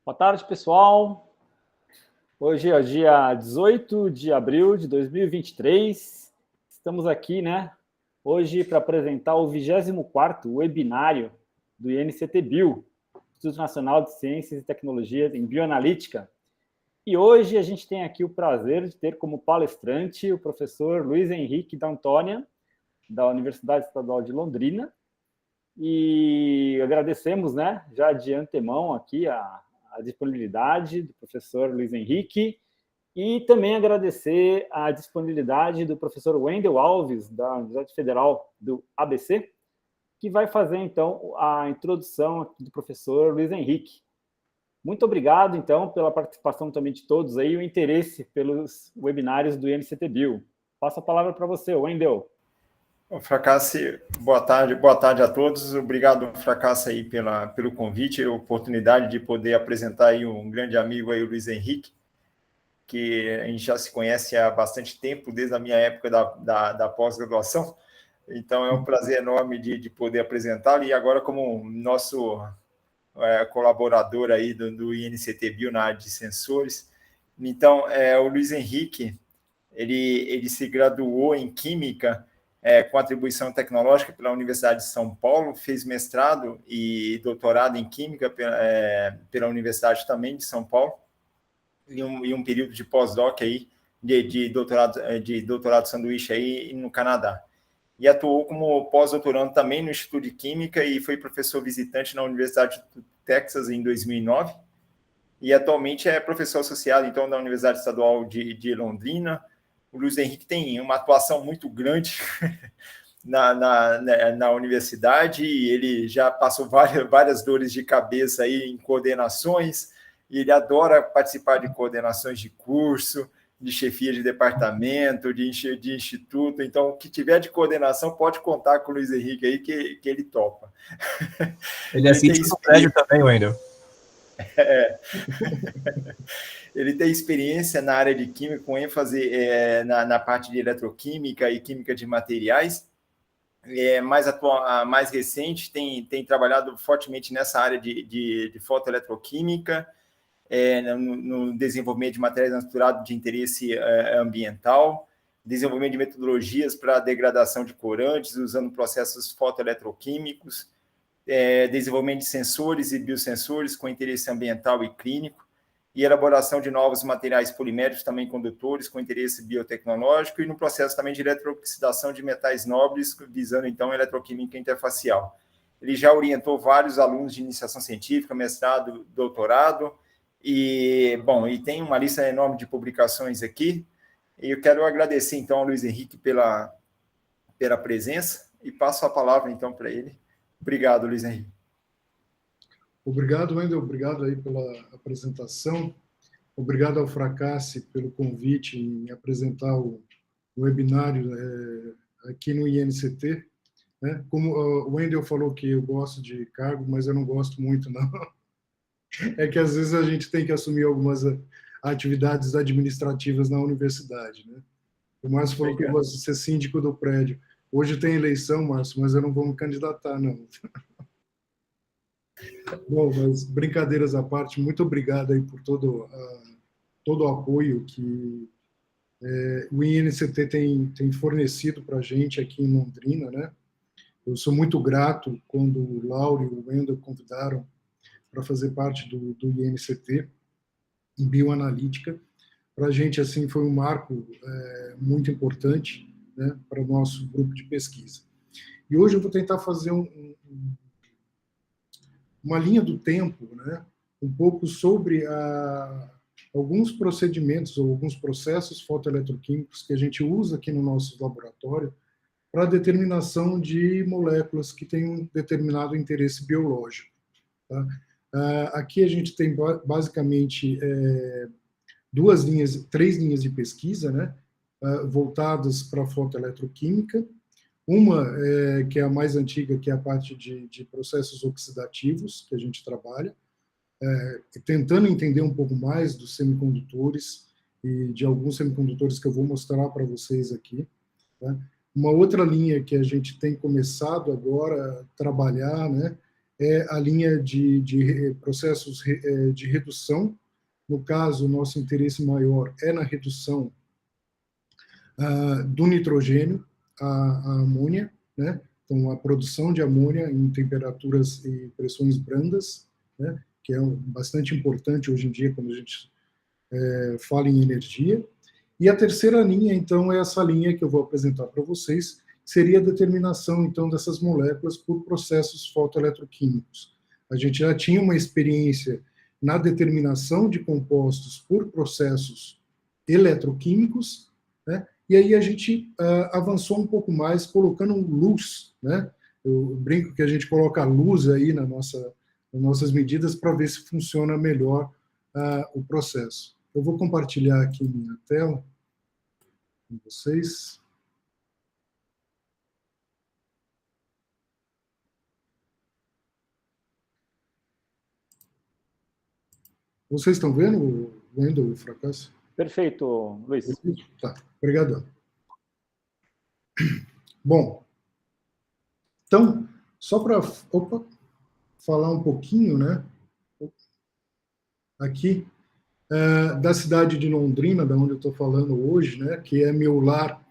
Boa tarde, pessoal. Hoje é o dia 18 de abril de 2023. Estamos aqui, hoje para apresentar o 24º webinário do INCT-Bio, Instituto Nacional de Ciências e Tecnologias em Bioanalítica. E hoje a gente tem aqui o prazer de ter como palestrante o professor Luiz Henrique D'Antônia, da Universidade Estadual de Londrina. E agradecemos, já de antemão aqui a disponibilidade do professor Luiz Henrique e também agradecer a disponibilidade do professor Wendel Alves, da Universidade Federal do ABC, que vai fazer, então, a introdução do professor Luiz Henrique. Muito obrigado, então, pela participação também de todos aí, o interesse pelos webinários do INCT-Bio. Passo a palavra para você, Wendel. Fracassi, boa tarde a todos. Obrigado, Fracassi, aí pelo convite e a oportunidade de poder apresentar aí um grande amigo aí, o Luiz Henrique, que a gente já se conhece há bastante tempo, desde a minha época da pós-graduação. Então, é um prazer enorme de poder apresentá-lo e agora como nosso colaborador aí do INCT-Bio na área de sensores. Então, o Luiz Henrique, ele se graduou em Química com atribuição tecnológica pela Universidade de São Paulo, fez mestrado e doutorado em Química pela Universidade também de São Paulo, e um período de pós-doc aí, de doutorado sanduíche aí no Canadá. E atuou como pós-doutorando também no Instituto de Química e foi professor visitante na Universidade do Texas em 2009. E atualmente é professor associado, então, da Universidade Estadual de Londrina. O Luiz Henrique tem uma atuação muito grande na universidade e ele já passou várias dores de cabeça aí em coordenações, e ele adora participar de coordenações de curso, de chefia de departamento, de instituto. Então, o que tiver de coordenação, pode contar com o Luiz Henrique aí, que ele topa. Ele assiste no prédio também, Wendel. Ele tem experiência na área de química, com ênfase na parte de eletroquímica e química de materiais. Mais recente, tem trabalhado fortemente nessa área de fotoeletroquímica, no desenvolvimento de materiais naturados de interesse ambiental, desenvolvimento de metodologias para degradação de corantes, usando processos fotoeletroquímicos, desenvolvimento de sensores e biosensores com interesse ambiental e clínico, e elaboração de novos materiais poliméricos, também condutores, com interesse biotecnológico, e no processo também de eletrooxidação de metais nobres, visando, então, eletroquímica interfacial. Ele já orientou vários alunos de iniciação científica, mestrado, doutorado, e tem uma lista enorme de publicações aqui, e eu quero agradecer, então, ao Luiz Henrique pela presença, e passo a palavra, então, para ele. Obrigado, Luiz Henrique. Obrigado, Wendel. Obrigado aí pela apresentação. Obrigado ao Fracassi pelo convite em apresentar o webinário aqui no INCT. Como o Wendel falou que eu gosto de cargo, mas eu não gosto muito, não. É que às vezes a gente tem que assumir algumas atividades administrativas na universidade. O Márcio falou que eu gosto de ser síndico do prédio. Hoje tem eleição, Márcio, mas eu não vou me candidatar, não. Bom, mas brincadeiras à parte, muito obrigado aí por todo o apoio que o INCT tem fornecido para a gente aqui em Londrina, Eu sou muito grato quando o Lauro e o Wendel convidaram para fazer parte do INCT em bioanalítica. Para a gente, assim, foi um marco muito importante, para o nosso grupo de pesquisa. E hoje eu vou tentar fazer uma linha do tempo, um pouco sobre alguns procedimentos ou alguns processos fotoeletroquímicos que a gente usa aqui no nosso laboratório para a determinação de moléculas que têm um determinado interesse biológico. Tá? Aqui a gente tem basicamente três linhas de pesquisa, voltadas para a fotoeletroquímica. Uma, que é a mais antiga, que é a parte de processos oxidativos, que a gente trabalha, tentando entender um pouco mais dos semicondutores e de alguns semicondutores que eu vou mostrar para vocês aqui. Tá? Uma outra linha que a gente tem começado agora a trabalhar, é a linha de processos de redução. No caso, o nosso interesse maior é na redução do nitrogênio à amônia, né? Então, a produção de amônia em temperaturas e pressões brandas, né? Que é bastante importante hoje em dia quando a gente fala em energia. E a terceira linha, então, é essa linha que eu vou apresentar para vocês, que seria a determinação, então, dessas moléculas por processos fotoeletroquímicos. A gente já tinha uma experiência na determinação de compostos por processos eletroquímicos, né? E aí a gente avançou um pouco mais, colocando luz, né? Eu brinco que a gente coloca luz aí nas nossas medidas para ver se funciona melhor o processo. Eu vou compartilhar aqui minha tela com vocês. Vocês estão vendo, Wendel, o fracasso? Perfeito, Luiz. Tá, obrigado. Bom, então, só para falar um pouquinho, né, aqui, da cidade de Londrina, da onde eu estou falando hoje, né, que é meu lar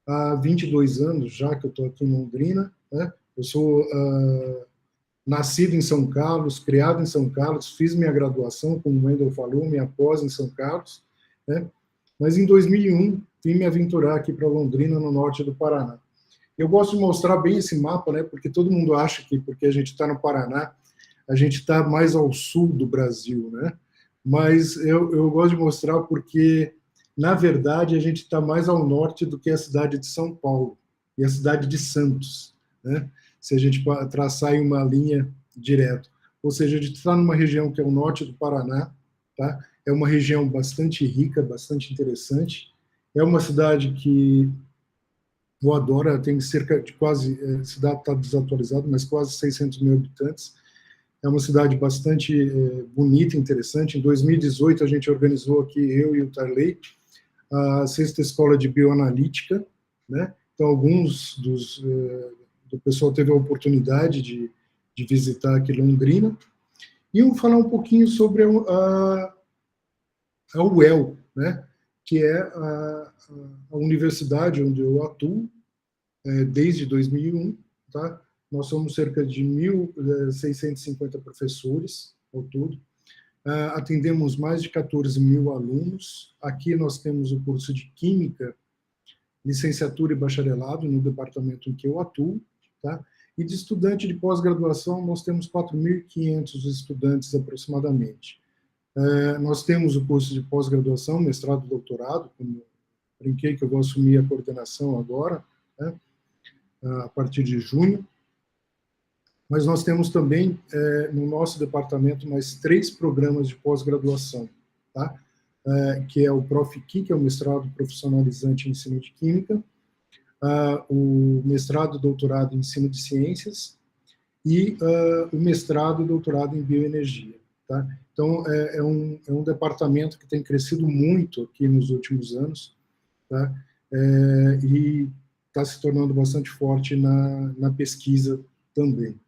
há 22 anos já que eu estou aqui em Londrina, né. Eu sou nascido em São Carlos, criado em São Carlos, fiz minha graduação, como o Wendel falou, minha pós em São Carlos, né, mas em 2001 vim me aventurar aqui para Londrina, no norte do Paraná. Eu gosto de mostrar bem esse mapa, né, porque todo mundo acha que porque a gente está no Paraná, a gente está mais ao sul do Brasil, né? Mas eu gosto de mostrar porque, na verdade, a gente está mais ao norte do que a cidade de São Paulo e a cidade de Santos, né? Se a gente traçar aí uma linha direto. Ou seja, a gente está numa região que é o norte do Paraná, tá? É uma região bastante rica, bastante interessante. É uma cidade que eu adoro, ela tem cerca de quase, a cidade está desatualizada, mas quase 600 mil habitantes. É uma cidade bastante bonita, interessante. Em 2018, a gente organizou aqui, eu e o Tarley, a 6ª Escola de Bioanalítica, né? Então, alguns do pessoal teve a oportunidade de visitar aqui Londrina. E eu vou falar um pouquinho sobre a UEL, né? Que é a universidade onde eu atuo desde 2001, tá? Nós somos cerca de 1.650 professores ao todo. Atendemos mais de 14 mil alunos. Aqui nós temos o curso de Química, licenciatura e bacharelado no departamento em que eu atuo, tá? E de estudante de pós-graduação nós temos 4.500 estudantes aproximadamente. Nós temos o curso de pós-graduação, mestrado e doutorado, como brinquei que eu vou assumir a coordenação agora, né, a partir de junho. Mas nós temos também, no nosso departamento, mais 3 programas de pós-graduação, tá? Que é o ProfQui, que é o mestrado profissionalizante em ensino de Química, o mestrado e doutorado em ensino de ciências e o mestrado e doutorado em bioenergia, tá? Então, é um departamento que tem crescido muito aqui nos últimos anos, tá? E está se tornando bastante forte na pesquisa também.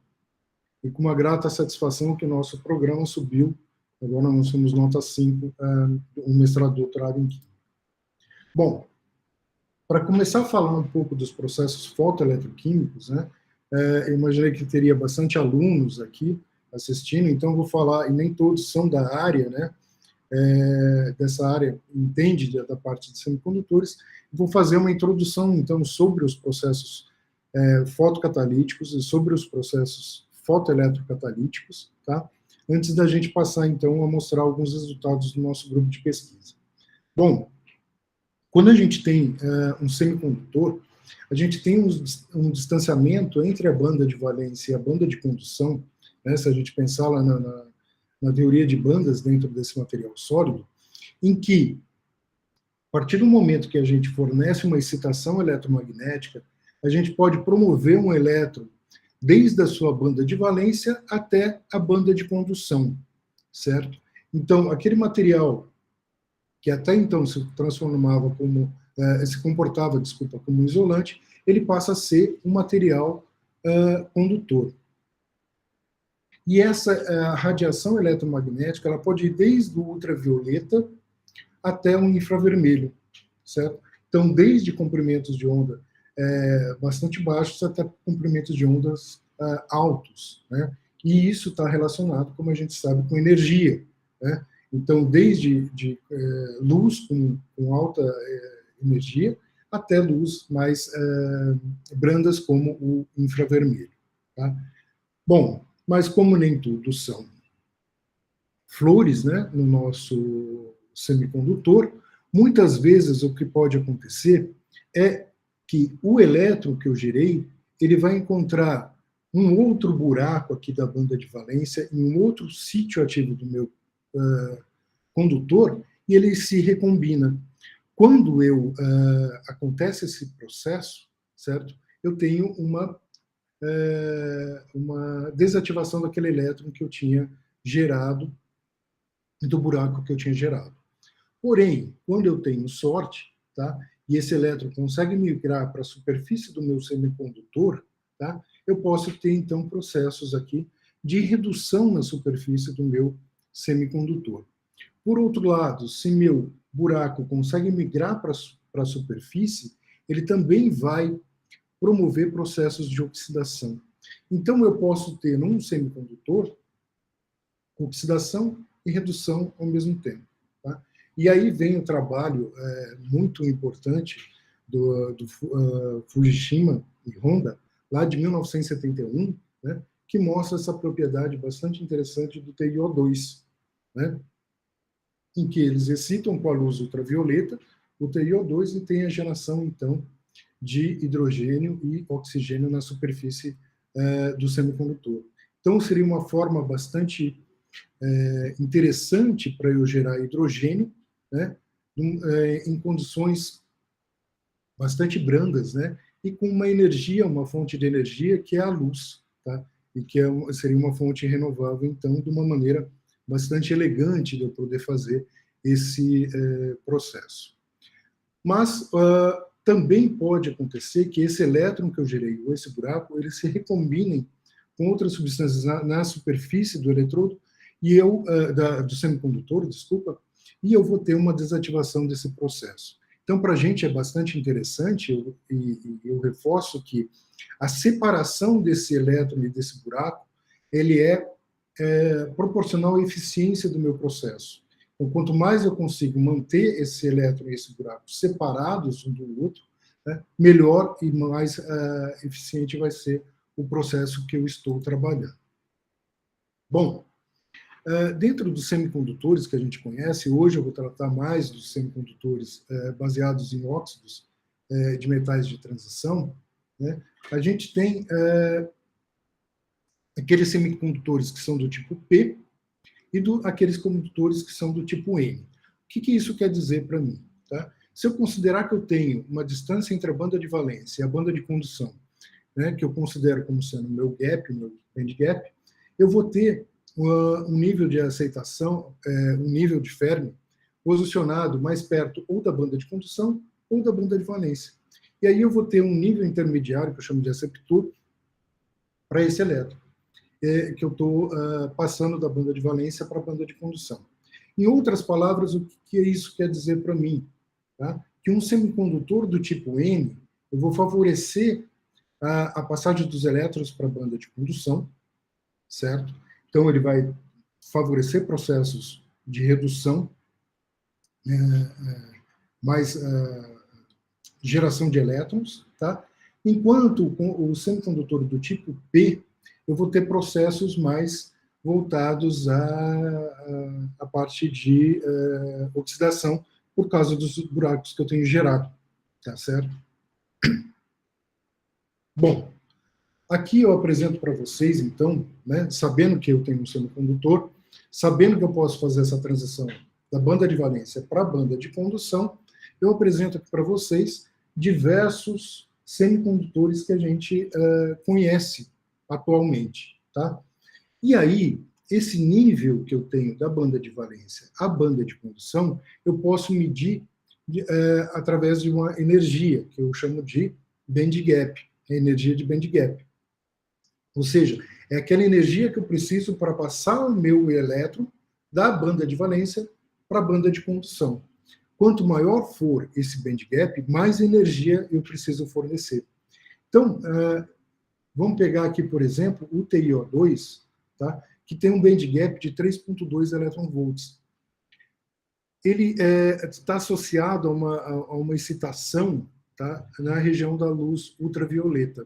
E com uma grata satisfação que o nosso programa subiu, agora nós somos nota 5, um mestrado doutorado em Química. Bom, para começar a falar um pouco dos processos fotoeletroquímicos, né, eu imaginei que teria bastante alunos aqui assistindo, então vou falar, e nem todos são da área, né, dessa área, entende da parte de semicondutores, vou fazer uma introdução, então, sobre os processos fotocatalíticos e sobre os processos fotoeletrocatalíticos, tá? Antes da gente passar, então, a mostrar alguns resultados do nosso grupo de pesquisa. Bom, quando a gente tem um semicondutor, a gente tem um distanciamento entre a banda de valência e a banda de condução, né, se a gente pensar lá na teoria de bandas dentro desse material sólido, em que, a partir do momento que a gente fornece uma excitação eletromagnética, a gente pode promover um elétron desde a sua banda de valência até a banda de condução, certo? Então, aquele material que até então se transformava como, se comportava, como isolante, ele passa a ser um material condutor. E essa a radiação eletromagnética, ela pode ir desde o ultravioleta até o infravermelho, certo? Então, desde comprimentos de onda bastante baixos até comprimentos de ondas altos, né? E isso está relacionado, como a gente sabe, com energia, né? Então, desde luz com alta energia até luz mais brandas, como o infravermelho, tá? Bom, mas como nem tudo são flores, né, no nosso semicondutor, muitas vezes o que pode acontecer é que o elétron que eu gerei, ele vai encontrar um outro buraco aqui da banda de valência, em um outro sítio ativo do meu condutor, e ele se recombina. Quando acontece esse processo, certo? Eu tenho uma desativação daquele elétron que eu tinha gerado, do buraco que eu tinha gerado. Porém, quando eu tenho sorte, tá? E esse elétron consegue migrar para a superfície do meu semicondutor, tá? Eu posso ter, então, processos aqui de redução na superfície do meu semicondutor. Por outro lado, se meu buraco consegue migrar para a superfície, ele também vai promover processos de oxidação. Então, eu posso ter num semicondutor oxidação e redução ao mesmo tempo. Tá? E aí vem o trabalho muito importante do Fujishima e Honda, lá de 1971, né, que mostra essa propriedade bastante interessante do TiO2, né, em que eles excitam com a luz ultravioleta o TiO2 e tem a geração, então, de hidrogênio e oxigênio na superfície do semicondutor. Então, seria uma forma bastante interessante para eu gerar hidrogênio, né, em condições bastante brandas, né, e com uma energia, uma fonte de energia que é a luz, tá? E que seria uma fonte renovável, então, de uma maneira bastante elegante de eu poder fazer esse processo. Mas também pode acontecer que esse elétron que eu gerei, ou esse buraco, eles se recombinem com outras substâncias na superfície do eletrodo, e do semicondutor, desculpa, e eu vou ter uma desativação desse processo. Então, para a gente é bastante interessante, eu reforço que a separação desse elétron e desse buraco, ele é proporcional à eficiência do meu processo. Então, quanto mais eu consigo manter esse elétron e esse buraco separados um do outro, né, melhor e mais eficiente vai ser o processo que eu estou trabalhando. Bom, dentro dos semicondutores que a gente conhece, hoje eu vou tratar mais dos semicondutores baseados em óxidos de metais de transição, né? A gente tem aqueles semicondutores que são do tipo P e aqueles condutores que são do tipo N. O que isso quer dizer para mim? Tá? Se eu considerar que eu tenho uma distância entre a banda de valência e a banda de condução, né, que eu considero como sendo o meu gap, o meu band gap, eu vou ter um nível de aceitação, um nível de Fermi, posicionado mais perto ou da banda de condução ou da banda de valência. E aí eu vou ter um nível intermediário, que eu chamo de aceptor, para esse elétron, que eu estou passando da banda de valência para a banda de condução. Em outras palavras, o que isso quer dizer para mim? Tá? Que um semicondutor do tipo N, eu vou favorecer a passagem dos elétrons para a banda de condução, certo? Então, ele vai favorecer processos de redução, mais geração de elétrons, tá? Enquanto o semicondutor do tipo P, eu vou ter processos mais voltados à parte de oxidação, por causa dos buracos que eu tenho gerado, tá certo? Bom, aqui eu apresento para vocês, então, né, sabendo que eu tenho um semicondutor, sabendo que eu posso fazer essa transição da banda de valência para a banda de condução, eu apresento aqui para vocês diversos semicondutores que a gente conhece atualmente. Tá? E aí, esse nível que eu tenho da banda de valência à banda de condução, eu posso medir através de uma energia, que eu chamo de band gap, a energia de band gap. Ou seja, É aquela energia que eu preciso para passar o meu elétron da banda de valência para a banda de condução. Quanto maior for esse band gap, mais energia eu preciso fornecer. Então, vamos pegar aqui, por exemplo, o TiO2, tá? Que tem um band gap de 3,2 eletronvolts. Ele está associado a uma excitação, tá? Na região da luz ultravioleta.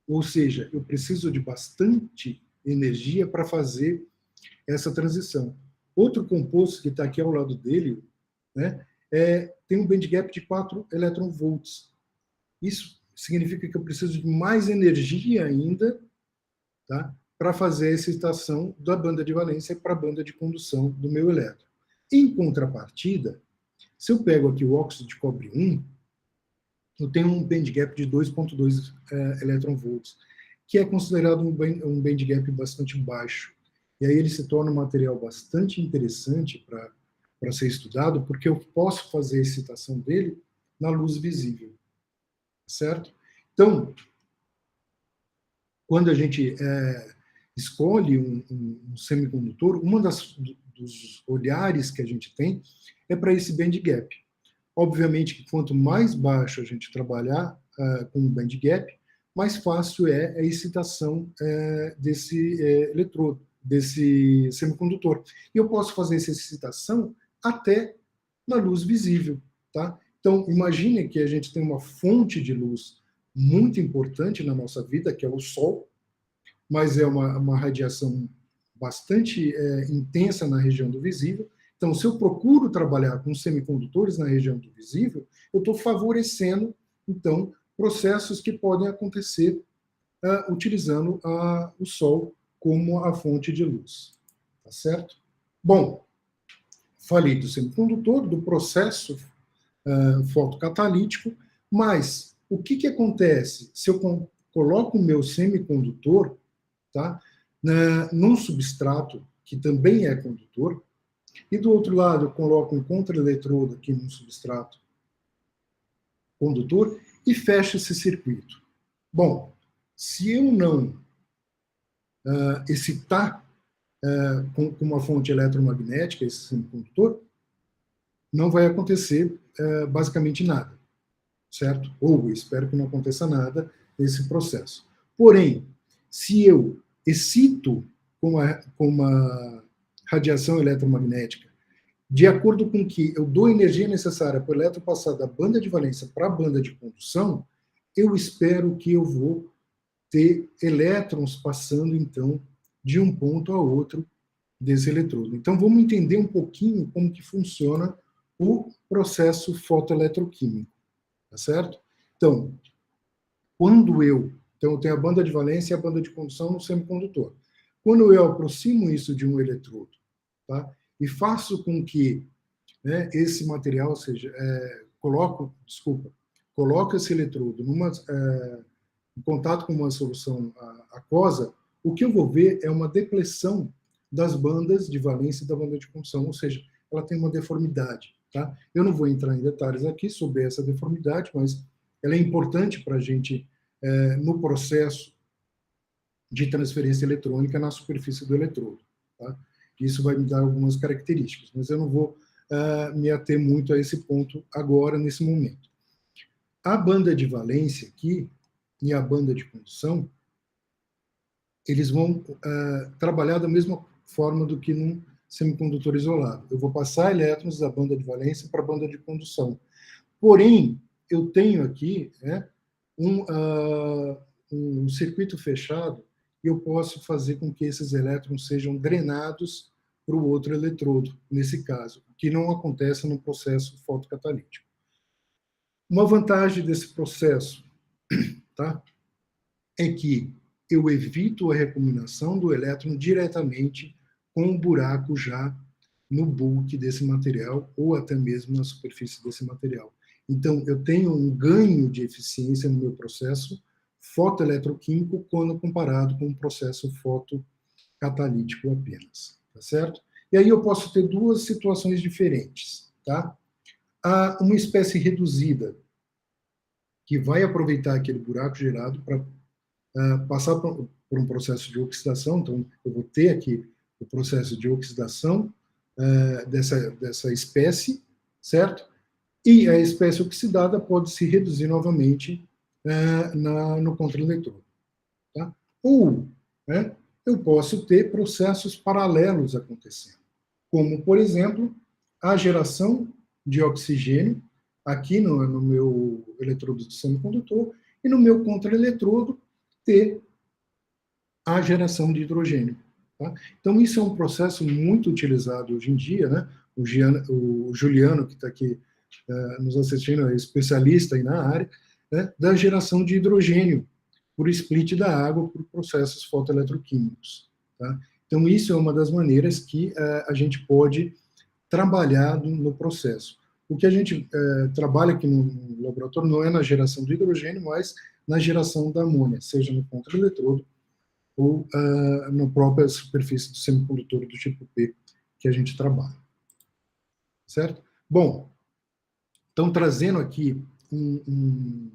Ou seja, eu preciso de bastante energia para fazer essa transição. Outro composto que está aqui ao lado dele, né, tem um band gap de 4 eletronvolts. Isso significa que eu preciso de mais energia ainda, tá, para fazer a excitação da banda de valência para a banda de condução do meu elétron. Em contrapartida, se eu pego aqui o óxido de cobre 1, eu tenho um band gap de 2,2 eletronvolts, que é considerado um band gap bastante baixo. E aí ele se torna um material bastante interessante para ser estudado, porque eu posso fazer a excitação dele na luz visível. Certo? Então, quando a gente escolhe um semicondutor, dos olhares que a gente tem é para esse band gap. Obviamente que quanto mais baixo a gente trabalhar com o band gap, mais fácil é a excitação desse eletrodo, desse semicondutor. E eu posso fazer essa excitação até na luz visível, tá? Então, imagine que a gente tem uma fonte de luz muito importante na nossa vida, que é o Sol, mas é uma radiação bastante intensa na região do visível. Então, se eu procuro trabalhar com semicondutores na região do visível, eu estou favorecendo, então, processos que podem acontecer utilizando o Sol como a fonte de luz. Tá certo? Bom, falei do semicondutor, do processo fotocatalítico, mas o que acontece se eu coloco o meu semicondutor, tá, num substrato que também é condutor, e do outro lado eu coloco um contraeletrodo aqui num substrato condutor e fecho esse circuito. Bom, se eu não excitar com uma fonte eletromagnética esse semicondutor, não vai acontecer basicamente nada, certo? Ou espero que não aconteça nada nesse processo. Porém, se eu excito com uma radiação eletromagnética, de acordo com que eu dou energia necessária para o elétron passar da banda de valência para a banda de condução, eu espero que eu vou ter elétrons passando, então, de um ponto a outro desse eletrodo. Então, vamos entender um pouquinho como que funciona o processo fotoeletroquímico, tá certo? Então, eu tenho a banda de valência e a banda de condução no semicondutor. Quando eu aproximo isso de um eletrodo, tá, e faço com que esse material, ou seja, coloco esse eletrodo em contato com uma solução aquosa, o que eu vou ver é uma depressão das bandas de valência e da banda de condução, ou seja, ela tem uma deformidade. Tá? Eu não vou entrar em detalhes aqui sobre essa deformidade, mas ela é importante para a gente no processo de transferência eletrônica na superfície do eletrodo. Tá? Isso vai me dar algumas características, mas eu não vou me ater muito a esse ponto agora, nesse momento. A banda de valência aqui e a banda de condução, eles vão trabalhar da mesma forma do que num semicondutor isolado. Eu vou passar elétrons da banda de valência para a banda de condução. Porém, eu tenho aqui um circuito fechado e eu posso fazer com que esses elétrons sejam drenados para o outro eletrodo, nesse caso, o que não acontece no processo fotocatalítico. Uma vantagem desse processo, tá, é que eu evito a recombinação do elétron diretamente com um buraco já no bulk desse material ou até mesmo na superfície desse material. Então, eu tenho um ganho de eficiência no meu processo fotoeletroquímico quando comparado com um processo fotocatalítico apenas, tá certo? E aí eu posso ter duas situações diferentes, tá? Há uma espécie reduzida que vai aproveitar aquele buraco gerado para passar por um processo de oxidação, então eu vou ter aqui o processo de oxidação dessa espécie, certo? E a espécie oxidada pode se reduzir novamente no contraeletrodo. Tá? Ou, né, eu posso ter processos paralelos acontecendo, como, por exemplo, a geração de oxigênio aqui no meu eletrodo de semicondutor e no meu contraeletrodo ter a geração de hidrogênio. Tá? Então, isso é um processo muito utilizado hoje em dia, né? O Juliano, que está aqui nos assistindo, é especialista aí na área, né, da geração de hidrogênio por split da água por processos fotoeletroquímicos. Tá? Então, isso é uma das maneiras que a gente pode trabalhar no processo. O que a gente trabalha aqui no laboratório não é na geração do hidrogênio, mas na geração da amônia, seja no contraeletrodo ou na própria superfície do semicondutor do tipo P que a gente trabalha. Certo? Bom, então trazendo aqui um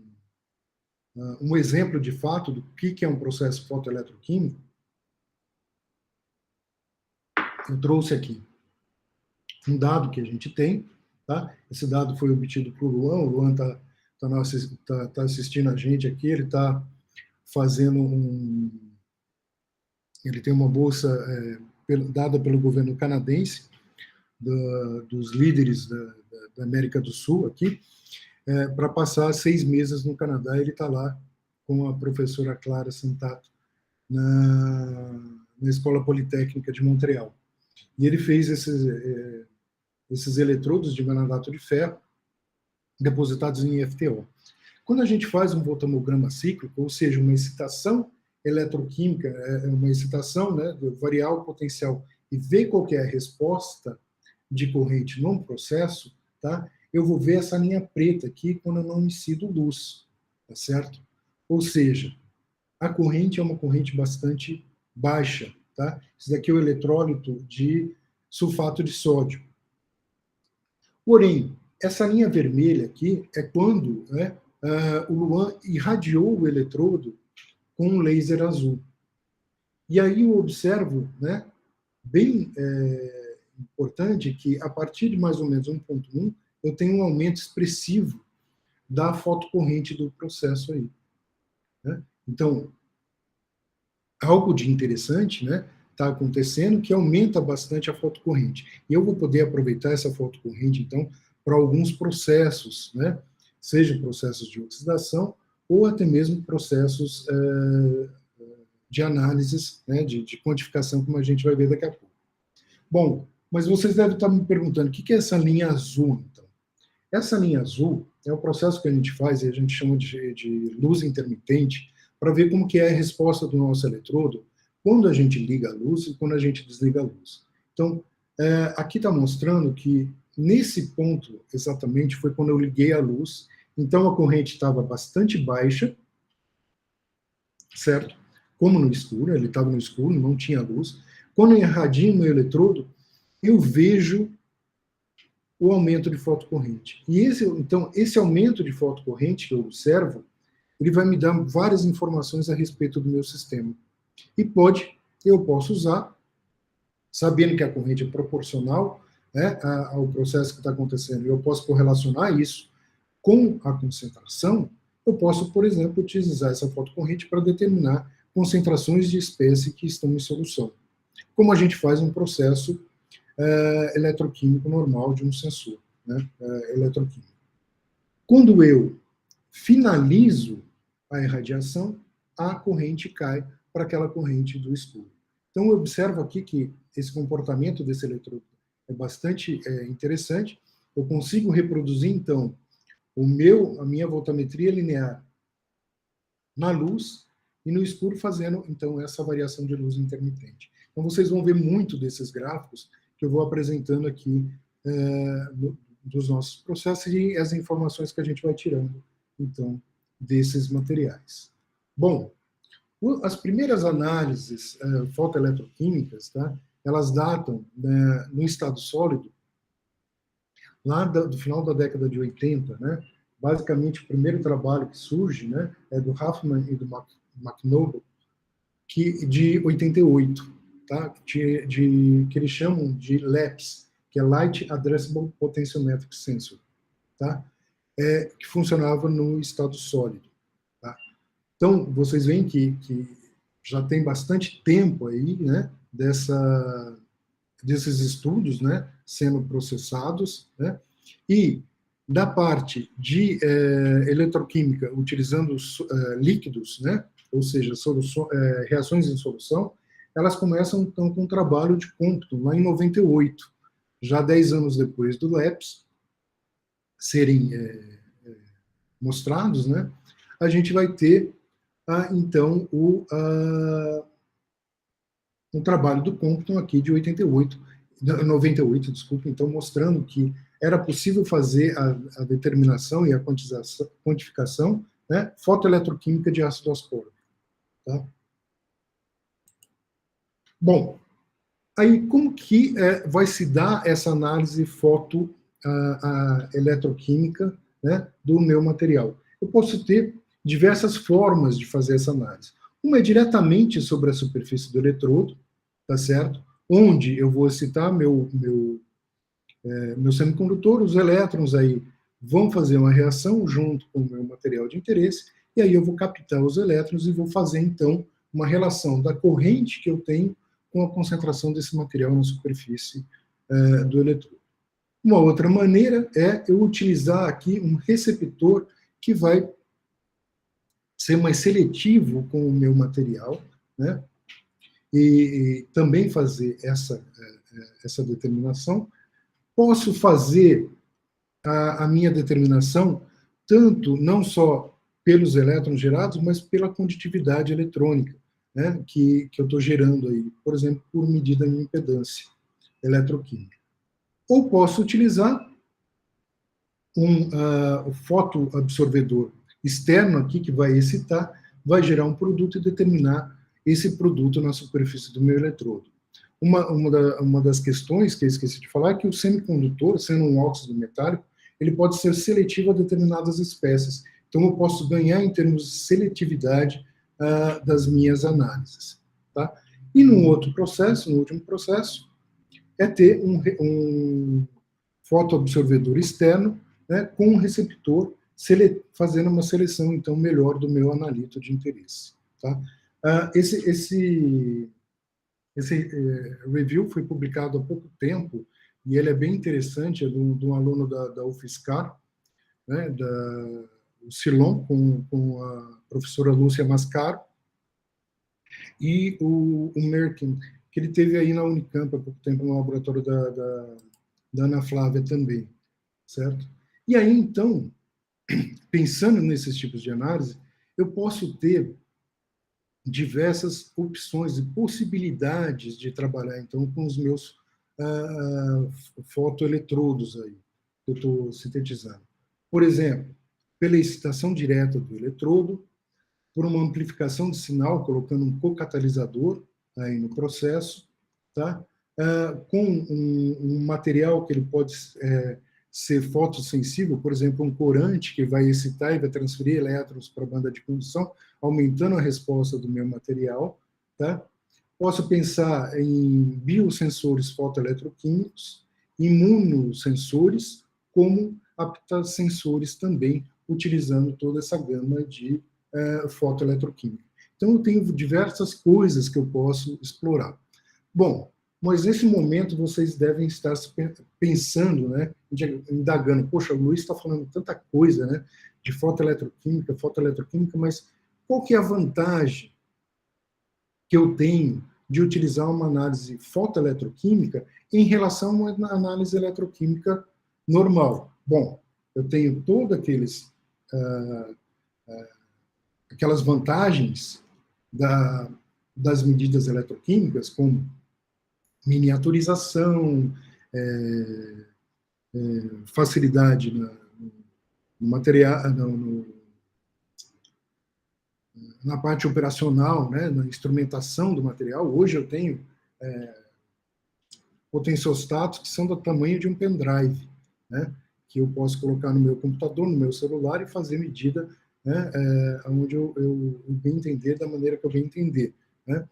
exemplo de fato do que é um processo fotoeletroquímico, eu trouxe aqui um dado que a gente tem, tá? Esse dado foi obtido por o Luan tá assistindo a gente aqui, ele está fazendo ele tem uma bolsa dada pelo governo canadense, dos líderes da América do Sul aqui, para passar 6 meses no Canadá. Ele está lá com a professora Clara Santato na Escola Politécnica de Montreal. E ele fez esses eletrodos de vanadato de ferro depositados em FTO. Quando a gente faz um voltammograma cíclico, ou seja, uma excitação eletroquímica, uma excitação, né, de variar o potencial e ver qual que é a resposta de corrente num processo, tá? Eu vou ver essa linha preta aqui quando eu não incido luz, tá certo? Ou seja, a corrente é uma corrente bastante baixa, tá? Isso daqui é o eletrólito de sulfato de sódio. Porém, essa linha vermelha aqui é quando, né, o Luan irradiou o eletrodo com um laser azul. E aí eu observo, né, bem importante, que a partir de mais ou menos 1.1, eu tenho um aumento expressivo da fotocorrente do processo aí. Né? Então, algo de interessante, né, está acontecendo que aumenta bastante a fotocorrente. E eu vou poder aproveitar essa fotocorrente, então, para alguns processos, né, seja processos de oxidação ou até mesmo processos de análises, né, de quantificação, como a gente vai ver daqui a pouco. Bom, mas vocês devem estar me perguntando, o que é essa linha azul, então? Essa linha azul é o processo que a gente faz, e a gente chama de luz intermitente, para ver como que é a resposta do nosso eletrodo quando a gente liga a luz e quando a gente desliga a luz. Então, aqui está mostrando que nesse ponto, exatamente, foi quando eu liguei a luz, então a corrente estava bastante baixa, certo? Como no escuro, ele estava no escuro, não tinha luz. Quando eu irradio o meu eletrodo, eu vejo o aumento de fotocorrente. E então, esse aumento de fotocorrente que eu observo, ele vai me dar várias informações a respeito do meu sistema. E eu posso usar, sabendo que a corrente é proporcional, né, ao processo que está acontecendo, eu posso correlacionar isso com a concentração, eu posso, por exemplo, utilizar essa fotocorrente para determinar concentrações de espécie que estão em solução. Como a gente faz um processo eletroquímico normal de um sensor, né, eletroquímico. Quando eu finalizo a irradiação, a corrente cai para aquela corrente do escuro. Então, eu observo aqui que esse comportamento desse eletrodo é bastante interessante. Eu consigo reproduzir, então, a minha voltametria linear na luz e no escuro, fazendo, então, essa variação de luz intermitente. Então, vocês vão ver muito desses gráficos que eu vou apresentando aqui dos nossos processos e as informações que a gente vai tirando, então, desses materiais. Bom, as primeiras análises fotoeletroquímicas, tá, elas datam, no estado sólido, lá do final da década de 80, né? Basicamente, o primeiro trabalho que surge, né, é do Huffman e do McNoble, de 88, tá? que eles chamam de LAPS, que é Light Addressable Potentiometric Sensor, tá? Que funcionava no estado sólido. Tá? Então, vocês veem que já tem bastante tempo aí, né, desses estudos, né, sendo processados, né, e da parte de eletroquímica, utilizando líquidos, né, ou seja, reações em solução, elas começam, então, com um trabalho de Compton, lá em 98, já 10 anos depois do LAPS serem mostrados, né, a gente vai ter, então, um trabalho do Compton aqui de 98, desculpa, então, mostrando que era possível fazer a determinação e a quantificação, né, fotoeletroquímica de ácido ascórbico. Tá? Bom, aí como que vai se dar essa análise fotoeletroquímica, né, do meu material? Eu posso ter diversas formas de fazer essa análise. Uma é diretamente sobre a superfície do eletrodo, tá certo? Onde eu vou excitar meu semicondutor, os elétrons aí vão fazer uma reação junto com o meu material de interesse, e aí eu vou captar os elétrons e vou fazer, então, uma relação da corrente que eu tenho com a concentração desse material na superfície do eletrodo. Uma outra maneira é eu utilizar aqui um receptor que vai ser mais seletivo com o meu material, né? E também fazer essa determinação. Posso fazer a minha determinação tanto, não só pelos elétrons gerados, mas pela condutividade eletrônica, né, que eu estou gerando aí, por exemplo, por medida de impedância eletroquímica. Ou posso utilizar um fotoabsorvedor externo aqui, que vai excitar, vai gerar um produto e determinar esse produto na superfície do meu eletrodo. Uma das questões que eu esqueci de falar é que o semicondutor, sendo um óxido metálico, ele pode ser seletivo a determinadas espécies. Então, eu posso ganhar em termos de seletividade das minhas análises. Tá? E no último processo, é ter um fotoabsorvedor externo, né, com um receptor, fazendo uma seleção, então, melhor do meu analito de interesse. Tá? Esse review foi publicado há pouco tempo, e ele é bem interessante, é de um aluno da UFSCar, né, o Silon, com a professora Lúcia Mascaro, e o Merkin, que ele teve aí na Unicamp há pouco tempo, no laboratório da Ana Flávia também, certo? E aí, então, pensando nesses tipos de análise, eu posso ter diversas opções e possibilidades de trabalhar, então, com os meus fotoeletrodos aí, que eu estou sintetizando. Por exemplo, pela excitação direta do eletrodo, por uma amplificação de sinal, colocando um cocatalisador aí no processo, tá? Com um material que ele pode ser fotossensível, por exemplo, um corante que vai excitar e vai transferir elétrons para a banda de condução, aumentando a resposta do meu material. Tá? Posso pensar em biosensores fotoeletroquímicos, imunossensores, como aptasensores também, utilizando toda essa gama de fotoeletroquímica. Então, eu tenho diversas coisas que eu posso explorar. Bom, mas nesse momento vocês devem estar pensando, né, indagando, poxa, o Luiz está falando tanta coisa, né, de fotoeletroquímica, mas qual que é a vantagem que eu tenho de utilizar uma análise fotoeletroquímica em relação a uma análise eletroquímica normal? Bom, eu tenho todos aquelas vantagens das medidas eletroquímicas, como miniaturização, facilidade no material, na parte operacional, né, na instrumentação do material. Hoje eu tenho potenciostatos que são do tamanho de um pendrive, né, que eu posso colocar no meu computador, no meu celular, e fazer medida, né, onde eu bem entender, da maneira que eu bem entender. né?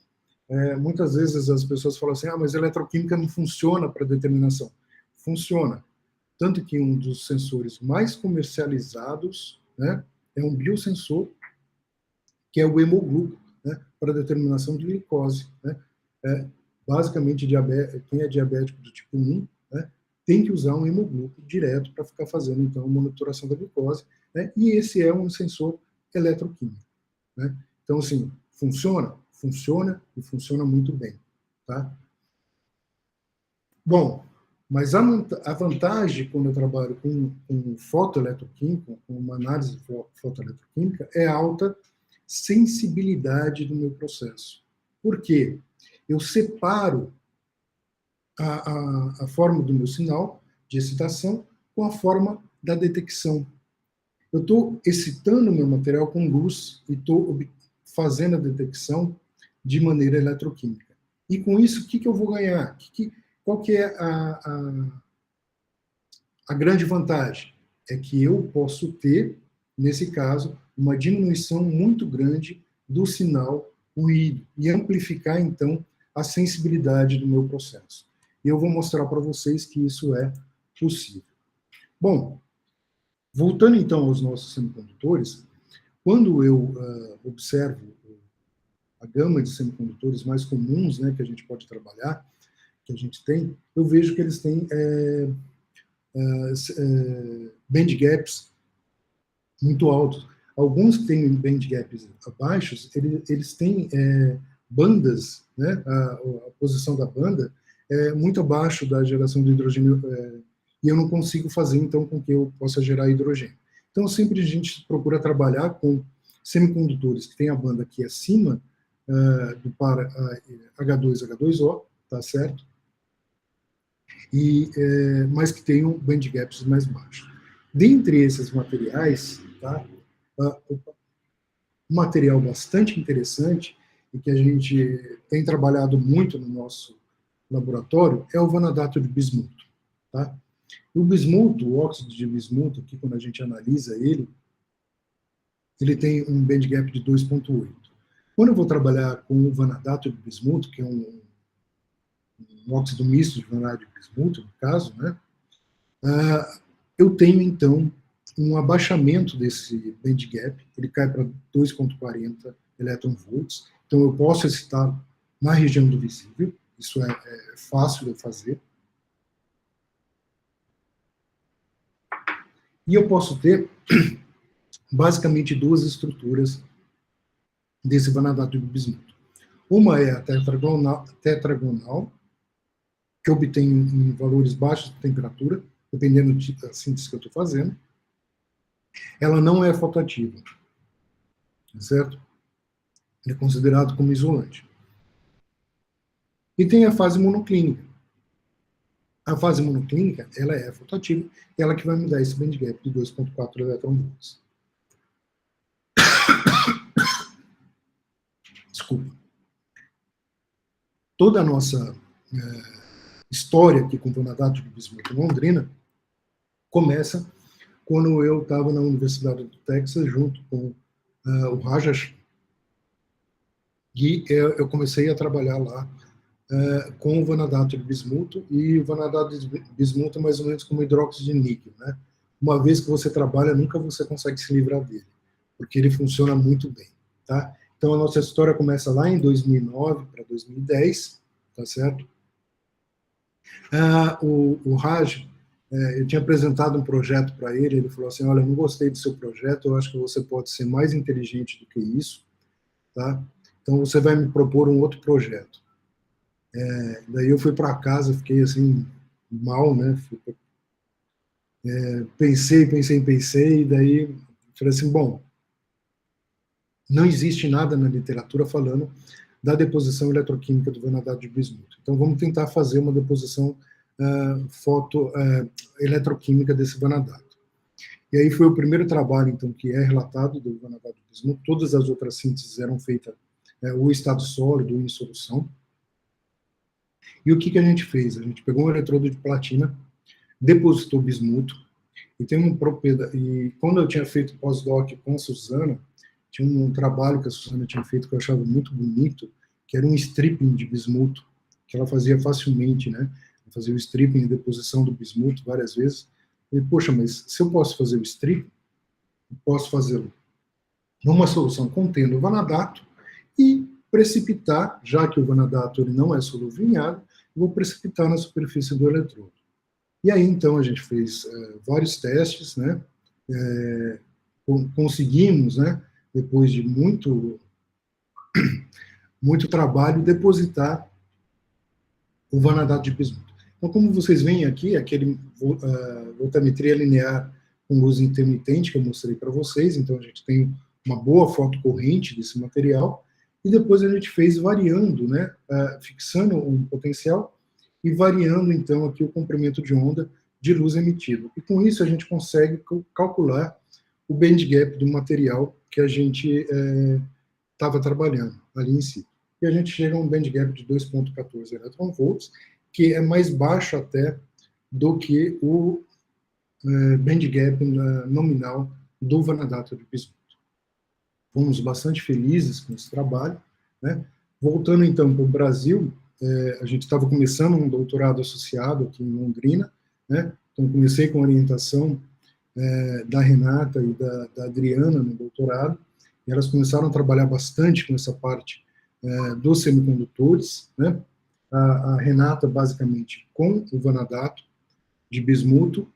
Muitas vezes as pessoas falam assim, mas a eletroquímica não funciona para determinação. Funciona. Tanto que um dos sensores mais comercializados, né, é um biosensor, que é o hemogluco, né, para determinação de glicose. Né? Basicamente, quem é diabético do tipo 1, né, tem que usar um hemogluco direto para ficar fazendo, então, a monitoração da glicose. Né? E esse é um sensor eletroquímico. Né? Então, assim, funciona? Funciona e funciona muito bem. Tá? Bom, mas a vantagem quando eu trabalho com fotoeletroquímica, com uma análise fotoeletroquímica, é a alta sensibilidade do meu processo. Por quê? Eu separo a forma do meu sinal de excitação com a forma da detecção. Eu estou excitando o meu material com luz e estou fazendo a detecção de maneira eletroquímica. E com isso, o que eu vou ganhar? Qual que é a grande vantagem? É que eu posso ter, nesse caso, uma diminuição muito grande do sinal ruído e amplificar, então, a sensibilidade do meu processo. E eu vou mostrar para vocês que isso é possível. Bom, voltando, então, aos nossos semicondutores, quando eu observo a gama de semicondutores mais comuns, né, que a gente pode trabalhar, que a gente tem, eu vejo que eles têm band gaps muito altos. Alguns que têm band gaps abaixos, eles têm bandas, né, a posição da banda é muito abaixo da geração de hidrogênio, e eu não consigo fazer, então, com que eu possa gerar hidrogênio. Então, sempre a gente procura trabalhar com semicondutores que têm a banda aqui acima do par H2, H2O, tá certo? Mas que tenham band gaps mais baixos. Dentre esses materiais, tá, um material bastante interessante e que a gente tem trabalhado muito no nosso laboratório é o vanadato de bismuto. Tá? O bismuto, o óxido de bismuto, aqui quando a gente analisa ele tem um band gap de 2,8. Quando eu vou trabalhar com o vanadato de bismuto, que é um óxido misto de vanadato de bismuto, no caso, né, eu tenho, então, um abaixamento desse band gap, ele cai para 2,40 elétron-volts, então eu posso excitar na região do visível, isso é fácil de fazer. E eu posso ter, basicamente, duas estruturas desse vanadato de bismuto. Uma é a tetragonal, que obtém em valores baixos de temperatura, dependendo da síntese que eu estou fazendo. Ela não é fotoativa, certo? Ele é considerado como isolante. E tem a fase monoclínica. A fase monoclínica, ela é fotoativa, e ela que vai me dar esse band gap de 2,4 elétron-volts. Desculpa. Toda a nossa história aqui com o vanadato de bismuto em Londrina começa quando eu estava na Universidade do Texas, junto com o Rajesh, e eu comecei a trabalhar lá com o vanadato de bismuto, e o vanadato de bismuto é mais ou menos como hidróxido de níquel, né? Uma vez que você trabalha, nunca você consegue se livrar dele, porque ele funciona muito bem, tá? Então a nossa história começa lá em 2009 para 2010, tá certo? O Raj, eu tinha apresentado um projeto para ele, ele falou assim, olha, eu não gostei do seu projeto, eu acho que você pode ser mais inteligente do que isso, tá? Então você vai me propor um outro projeto. Daí eu fui para casa, fiquei assim, mal, né? Pensei, e daí falei assim, bom, não existe nada na literatura falando da deposição eletroquímica do vanadato de bismuto. Então vamos tentar fazer uma deposição eletroquímica desse vanadato. E aí foi o primeiro trabalho, então, que é relatado do vanadato de bismuto. Todas as outras sínteses eram feitas o estado sólido ou em solução. E o que a gente fez? A gente pegou um eletrodo de platina, depositou bismuto, e tem uma propriedade. E quando eu tinha feito pós-doc com a Suzana, tinha um trabalho que a Suzana tinha feito que eu achava muito bonito, que era um stripping de bismuto, que ela fazia facilmente, né? Fazia o stripping e deposição do bismuto várias vezes. E, poxa, mas se eu posso fazer o stripping, eu posso fazê-lo numa solução contendo o vanadato e precipitar, já que o vanadato ele não é solúvel em água, eu vou precipitar na superfície do eletrodo. E aí, então, a gente fez vários testes, né? Conseguimos, né, depois de muito trabalho, depositar o vanadato de bismuto. Então, como vocês veem aqui, aquele voltametria linear com luz intermitente que eu mostrei para vocês, então a gente tem uma boa foto corrente desse material, e depois a gente fez variando, né, fixando um potencial e variando, então, aqui o comprimento de onda de luz emitido. E com isso a gente consegue calcular o band gap do material que a gente estava trabalhando ali em si. E a gente chega a um band gap de 2,14 eletronvolts, que é mais baixo até do que o band gap nominal do vanadato de bismuto. Fomos bastante felizes com esse trabalho, né? Voltando então para o Brasil, a gente estava começando um doutorado associado aqui em Londrina, né? Então comecei com a orientação da Renata e da Adriana no doutorado, e elas começaram a trabalhar bastante com essa parte dos semicondutores, né? A Renata basicamente com o vanadato de bismuto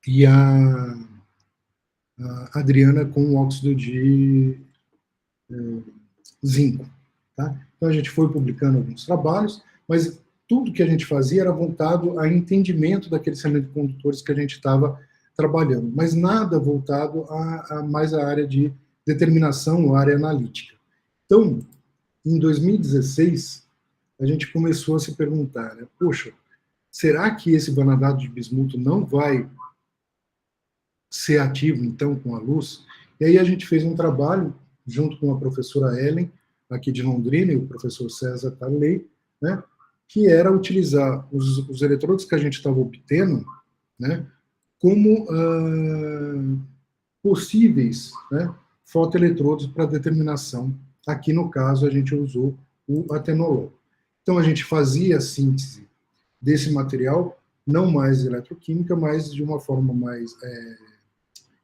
e a Adriana com o óxido de zinco. Tá? Então a gente foi publicando alguns trabalhos, mas tudo que a gente fazia era voltado a entendimento daqueles semicondutores que a gente estava trabalhando, mas nada voltado a mais a área de determinação ou área analítica. Então, em 2016, a gente começou a se perguntar, né, poxa, será que esse vanadato de bismuto não vai ser ativo, então, com a luz? E aí a gente fez um trabalho, junto com a professora Ellen, aqui de Londrina, e o professor César Tarley, né, que era utilizar os eletrodos que a gente estava obtendo, né, como possíveis, né, fotoeletrodos para determinação. Aqui, no caso, a gente usou o atenolol. Então, a gente fazia a síntese desse material, não mais eletroquímica, mas de uma forma mais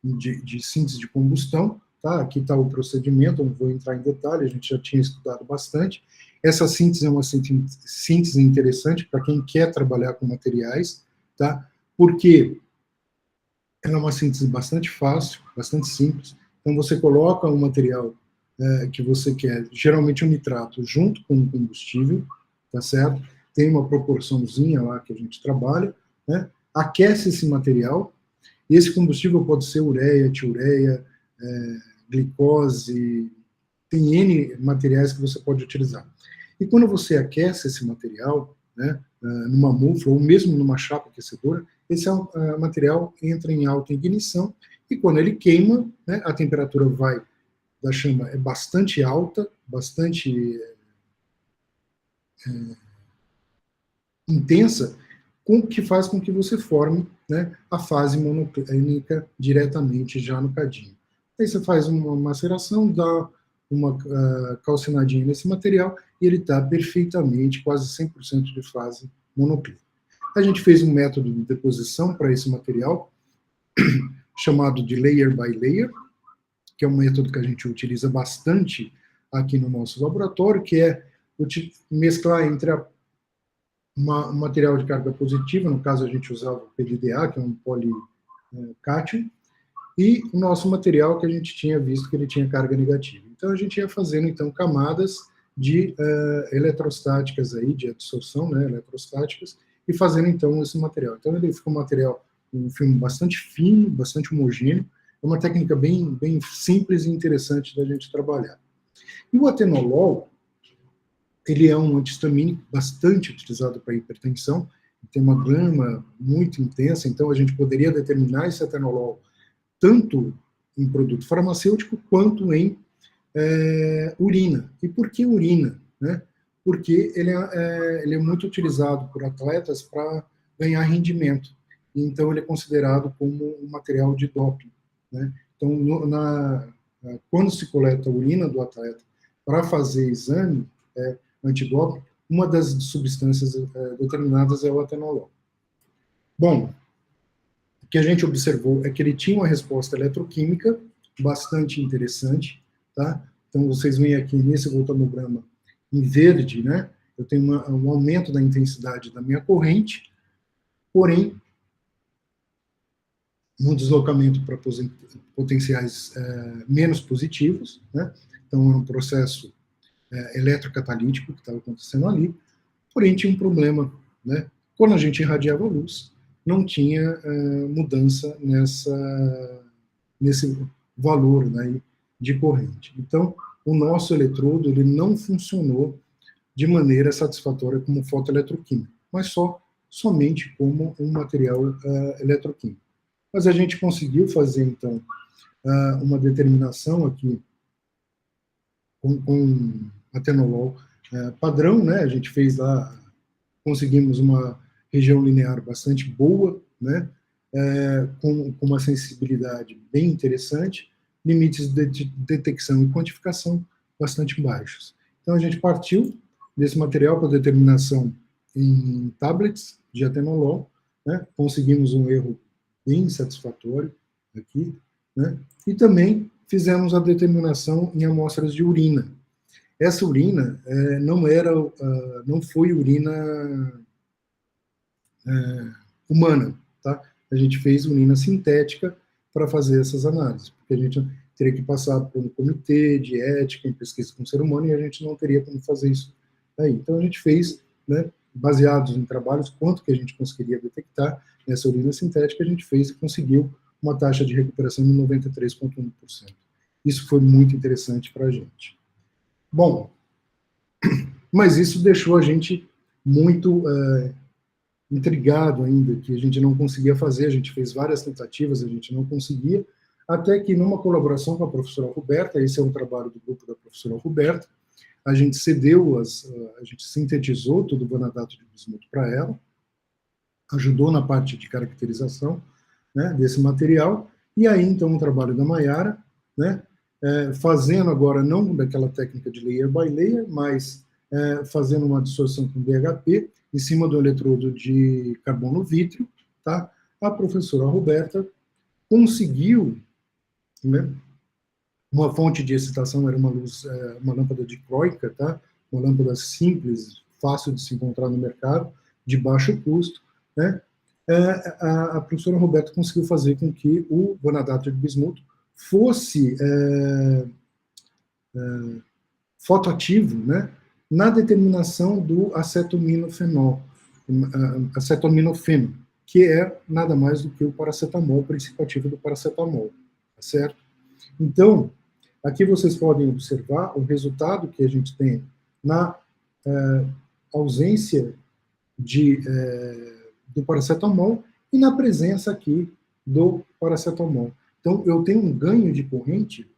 de síntese de combustão. Tá? Aqui está o procedimento, não vou entrar em detalhe, a gente já tinha estudado bastante. Essa síntese é uma síntese interessante para quem quer trabalhar com materiais, tá? Porque ela é uma síntese bastante fácil, bastante simples. Então, você coloca o material que você quer, geralmente um nitrato, junto com o combustível, tá certo? Tem uma proporçãozinha lá que a gente trabalha, né? Aquece esse material, e esse combustível pode ser ureia, tiureia, glicose, tem N materiais que você pode utilizar. E quando você aquece esse material, né, numa mufla ou mesmo numa chapa aquecedora, esse material entra em alta ignição e quando ele queima, né, a temperatura da chama é bastante alta, bastante intensa, que faz com que você forme, né, a fase monoclínica diretamente já no cadinho. Aí você faz uma maceração, dá uma calcinadinha nesse material e ele está perfeitamente, quase 100% de fase monoclínica. A gente fez um método de deposição para esse material, chamado de layer by layer, que é um método que a gente utiliza bastante aqui no nosso laboratório, que é mesclar entre um material de carga positiva, no caso a gente usava o PDDA, que é um policátion, e o nosso material que a gente tinha visto que ele tinha carga negativa. Então a gente ia fazendo então camadas de eletrostáticas aí, de absorção, né, eletrostáticas, e fazendo então esse material. Então ele fica um filme bastante fino, bastante homogêneo, é uma técnica bem simples e interessante da gente trabalhar. E o atenolol, ele é um antihistamínico bastante utilizado para hipertensão, tem uma gama muito intensa, então a gente poderia determinar esse atenolol tanto em produto farmacêutico quanto em urina. E por que urina? Né? Porque ele é muito utilizado por atletas para ganhar rendimento. Então ele é considerado como um material de doping. Né? Então, quando se coleta a urina do atleta para fazer exame antidoping, uma das substâncias determinadas é o atenolol. Bom, o que a gente observou é que ele tinha uma resposta eletroquímica bastante interessante, tá? Então, vocês veem aqui nesse voltamograma em verde, né? Eu tenho um aumento da intensidade da minha corrente, porém, um deslocamento para potenciais menos positivos, né? Então, é um processo eletrocatalítico que estava acontecendo ali, porém tinha um problema, né? Quando a gente irradiava a luz, não tinha mudança nesse valor, né, de corrente. Então, o nosso eletrodo ele não funcionou de maneira satisfatória como fotoeletroquímico, mas somente como um material eletroquímico. Mas a gente conseguiu fazer, então, uma determinação aqui com atenolol padrão, né? A gente fez lá, conseguimos uma região linear bastante boa, né? Com uma sensibilidade bem interessante, limites de detecção e quantificação bastante baixos. Então a gente partiu desse material para determinação em tablets de atenolol, né? Conseguimos um erro bem satisfatório aqui, né? E também fizemos a determinação em amostras de urina. Essa urina não foi urina humana, tá? A gente fez urina sintética para fazer essas análises, porque a gente teria que passar por um comitê de ética em pesquisa com o ser humano e a gente não teria como fazer isso aí. Então a gente fez, né, baseados em trabalhos, quanto que a gente conseguiria detectar nessa urina sintética, a gente fez e conseguiu uma taxa de recuperação de 93,1%. Isso foi muito interessante para a gente. Bom, mas isso deixou a gente muito intrigado ainda, que a gente não conseguia fazer, a gente fez várias tentativas, a gente não conseguia, até que numa colaboração com a professora Roberta, esse é um trabalho do grupo da professora Roberta, a gente a gente sintetizou todo o vanadato de bismuto para ela, ajudou na parte de caracterização, né, desse material, e aí então o trabalho da Maiara, né, fazendo agora não daquela técnica de layer by layer, mas fazendo uma dissorção com BHP em cima do eletrodo de carbono vítreo, tá? A professora Roberta conseguiu, né, uma fonte de excitação era uma luz, uma lâmpada dicróica, tá? Uma lâmpada simples, fácil de se encontrar no mercado, de baixo custo, né? A professora Roberta conseguiu fazer com que o vanadato de bismuto fosse fotoativo, né, na determinação do acetaminofenol, acetaminofeno, que é nada mais do que o paracetamol, o princípio ativo do paracetamol, tá certo? Então, aqui vocês podem observar o resultado que a gente tem na ausência do paracetamol e na presença aqui do paracetamol. Então, eu tenho um ganho de corrente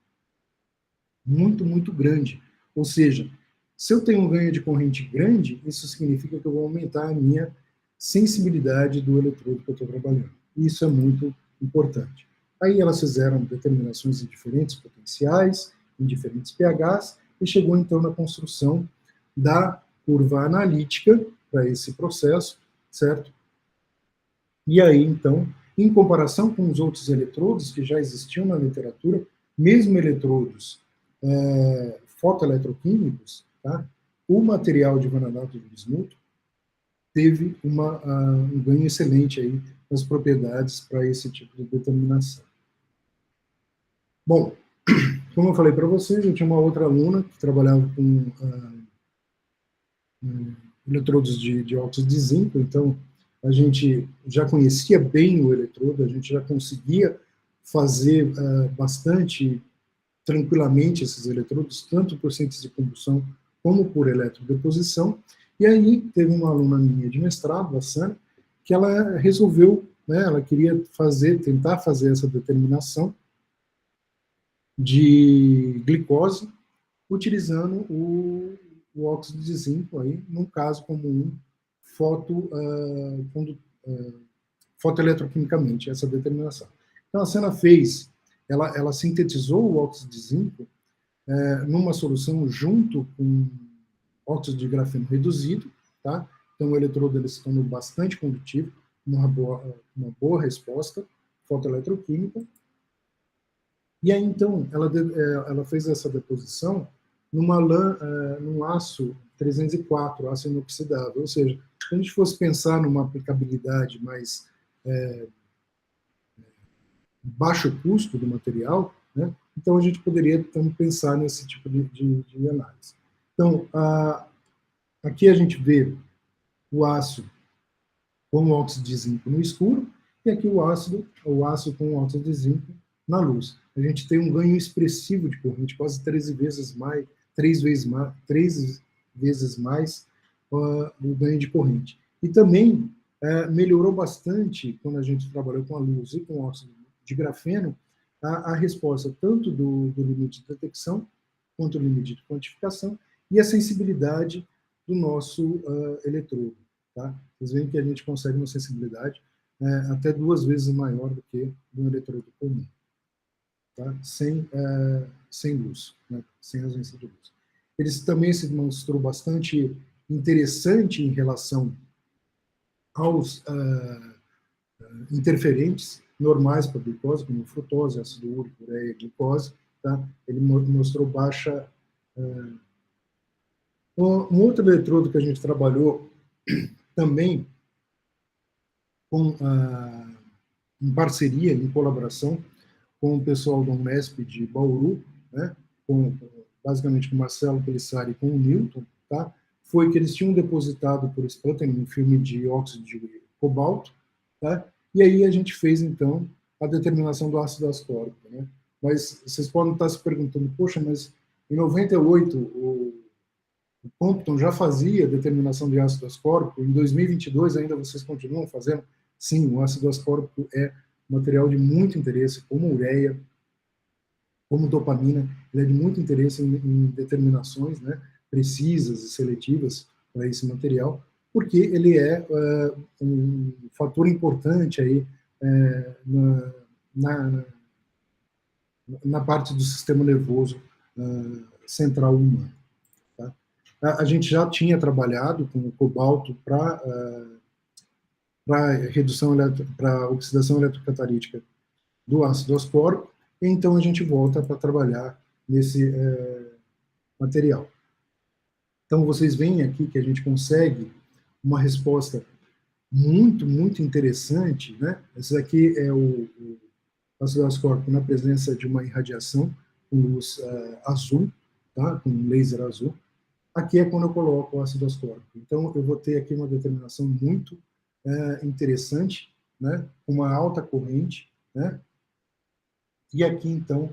muito, muito grande. Ou seja, se eu tenho um ganho de corrente grande, isso significa que eu vou aumentar a minha sensibilidade do eletrodo que eu estou trabalhando. Isso é muito importante. Aí elas fizeram determinações em diferentes potenciais, em diferentes pHs, e chegou então na construção da curva analítica para esse processo, certo? E aí, então, em comparação com os outros eletrodos que já existiam na literatura, mesmo eletrodos fotoeletroquímicos, tá? O material de vanadato de bismuto teve um ganho excelente aí nas propriedades para esse tipo de determinação. Bom, como eu falei para vocês, eu tinha uma outra aluna que trabalhava com eletrodos de óxido de zinco, então a gente já conhecia bem o eletrodo, a gente já conseguia fazer bastante tranquilamente esses eletrodos, tanto por síntese de combustão como por eletrodeposição. E aí teve uma aluna minha de mestrado, a Sana, que ela resolveu, né, ela queria tentar fazer essa determinação de glicose utilizando o óxido de zinco aí, num caso como um fotoeletroquimicamente, essa determinação. Então a Sana fez, ela sintetizou o óxido de zinco numa solução junto com óxido de grafeno reduzido, tá? Então o eletrodo ele se tornou bastante condutivo, uma boa resposta fotoeletroquímica. E aí então ela fez essa deposição num aço 304, aço inoxidável, ou seja, se a gente fosse pensar numa aplicabilidade mais baixo custo do material, né, então a gente poderia então, pensar nesse tipo de análise. Então, aqui a gente vê o aço com óxido de zinco no escuro, e aqui o aço com óxido de zinco na luz. A gente tem um ganho expressivo de corrente, quase 3 vezes mais o ganho de corrente. E também melhorou bastante, quando a gente trabalhou com a luz e com óxido de grafeno, a resposta tanto do limite de detecção, quanto do limite de quantificação, e a sensibilidade do nosso eletrodo. Tá? Vocês veem que a gente consegue uma sensibilidade até 2 vezes maior do que do eletrodo comum, tá? Sem luz, né? Sem ausência de luz. Eles também se demonstrou bastante interessante em relação aos interferentes normais para a glicose, como frutose, ácido úrico, ureia, glicose. Tá? Ele mostrou baixa... Um outro eletrodo que a gente trabalhou também em parceria, em colaboração com o pessoal da Unesp de Bauru, né, basicamente com o Marcelo Pelissari e com o Newton, tá, foi que eles tinham depositado por Sputtering um filme de óxido de cobalto, tá, e aí a gente fez, então, a determinação do ácido ascórbico. Né. Mas vocês podem estar se perguntando, poxa, mas em 98 o Compton já fazia determinação de ácido ascórbico, em 2022 ainda vocês continuam fazendo? Sim, o ácido ascórbico é material de muito interesse, como ureia, como dopamina, ele é de muito interesse em determinações, né, precisas e seletivas para esse material, porque ele é um fator importante aí na parte do sistema nervoso central humano. Tá? A gente já tinha trabalhado com o cobalto para oxidação eletrocatarítica do ácido ascórbico, e então a gente volta para trabalhar nesse material. Então vocês veem aqui que a gente consegue uma resposta muito, muito interessante, né? Esse aqui é o ácido ascórbico na presença de uma irradiação com luz azul, tá? Com laser azul. Aqui é quando eu coloco o ácido ascórbico. Então eu vou ter aqui uma determinação muito interessante, né? Uma alta corrente, né? E aqui, então,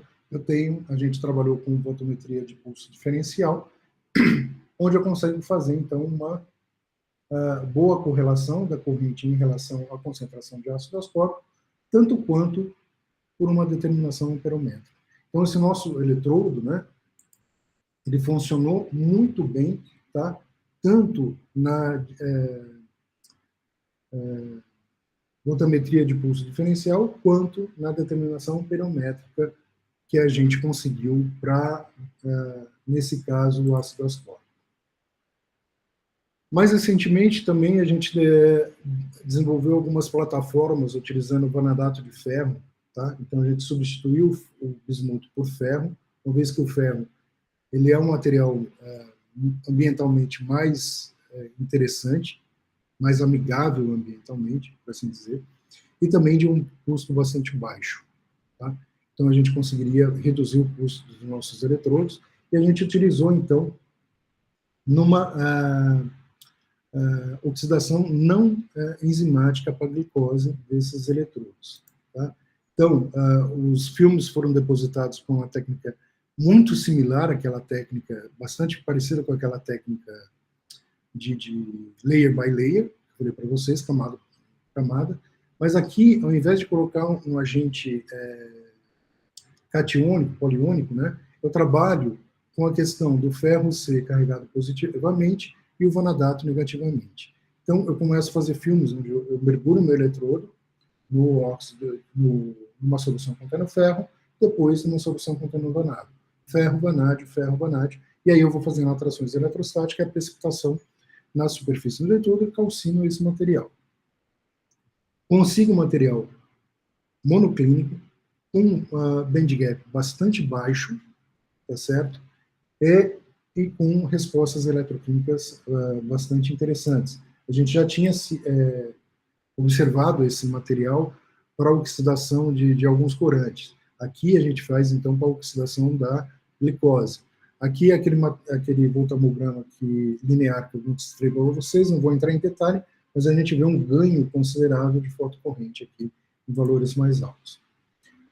a gente trabalhou com voltometria de pulso diferencial, onde eu consigo fazer, então, uma boa correlação da corrente em relação à concentração de ácido ascórbico, tanto quanto por uma determinação amperométrica. Então, esse nosso eletrodo, né, ele funcionou muito bem, tá? Tanto na voltometria de pulso diferencial, quanto na determinação amperométrica que a gente conseguiu para, nesse caso, o ácido ascórbico. Mais recentemente, também, a gente desenvolveu algumas plataformas utilizando o vanadato de ferro, tá? Então, a gente substituiu o bismuto por ferro, uma vez que o ferro ele é um material ambientalmente mais interessante, mais amigável ambientalmente, por assim dizer, e também de um custo bastante baixo. Tá? Então, a gente conseguiria reduzir o custo dos nossos eletrodos, e a gente utilizou, então, numa oxidação não enzimática para a glicose desses eletrodos. Tá? Então, os filmes foram depositados com uma técnica muito similar àquela técnica, bastante parecida com aquela técnica de layer by layer, que eu falei para vocês, camada por camada, mas aqui, ao invés de colocar um agente catiônico, poliônico, né, eu trabalho com a questão do ferro ser carregado positivamente e o vanadato negativamente. Então, eu começo a fazer filmes onde eu mergulho meu eletrodo no óxido, numa solução contendo ferro, depois numa solução contendo vanado. ferro, vanádio, e aí eu vou fazendo atrações eletrostáticas e a precipitação na superfície do eletrodo e calcino esse material. Consigo material monoclínico, com band gap bastante baixo, tá certo? E com respostas eletroquímicas bastante interessantes. A gente já tinha observado esse material para oxidação de alguns corantes. Aqui a gente faz, então, para oxidação da glicose. Aqui, aquele voltammograma linear que eu mostrei para vocês, não vou entrar em detalhe, mas a gente vê um ganho considerável de fotocorrente aqui, em valores mais altos.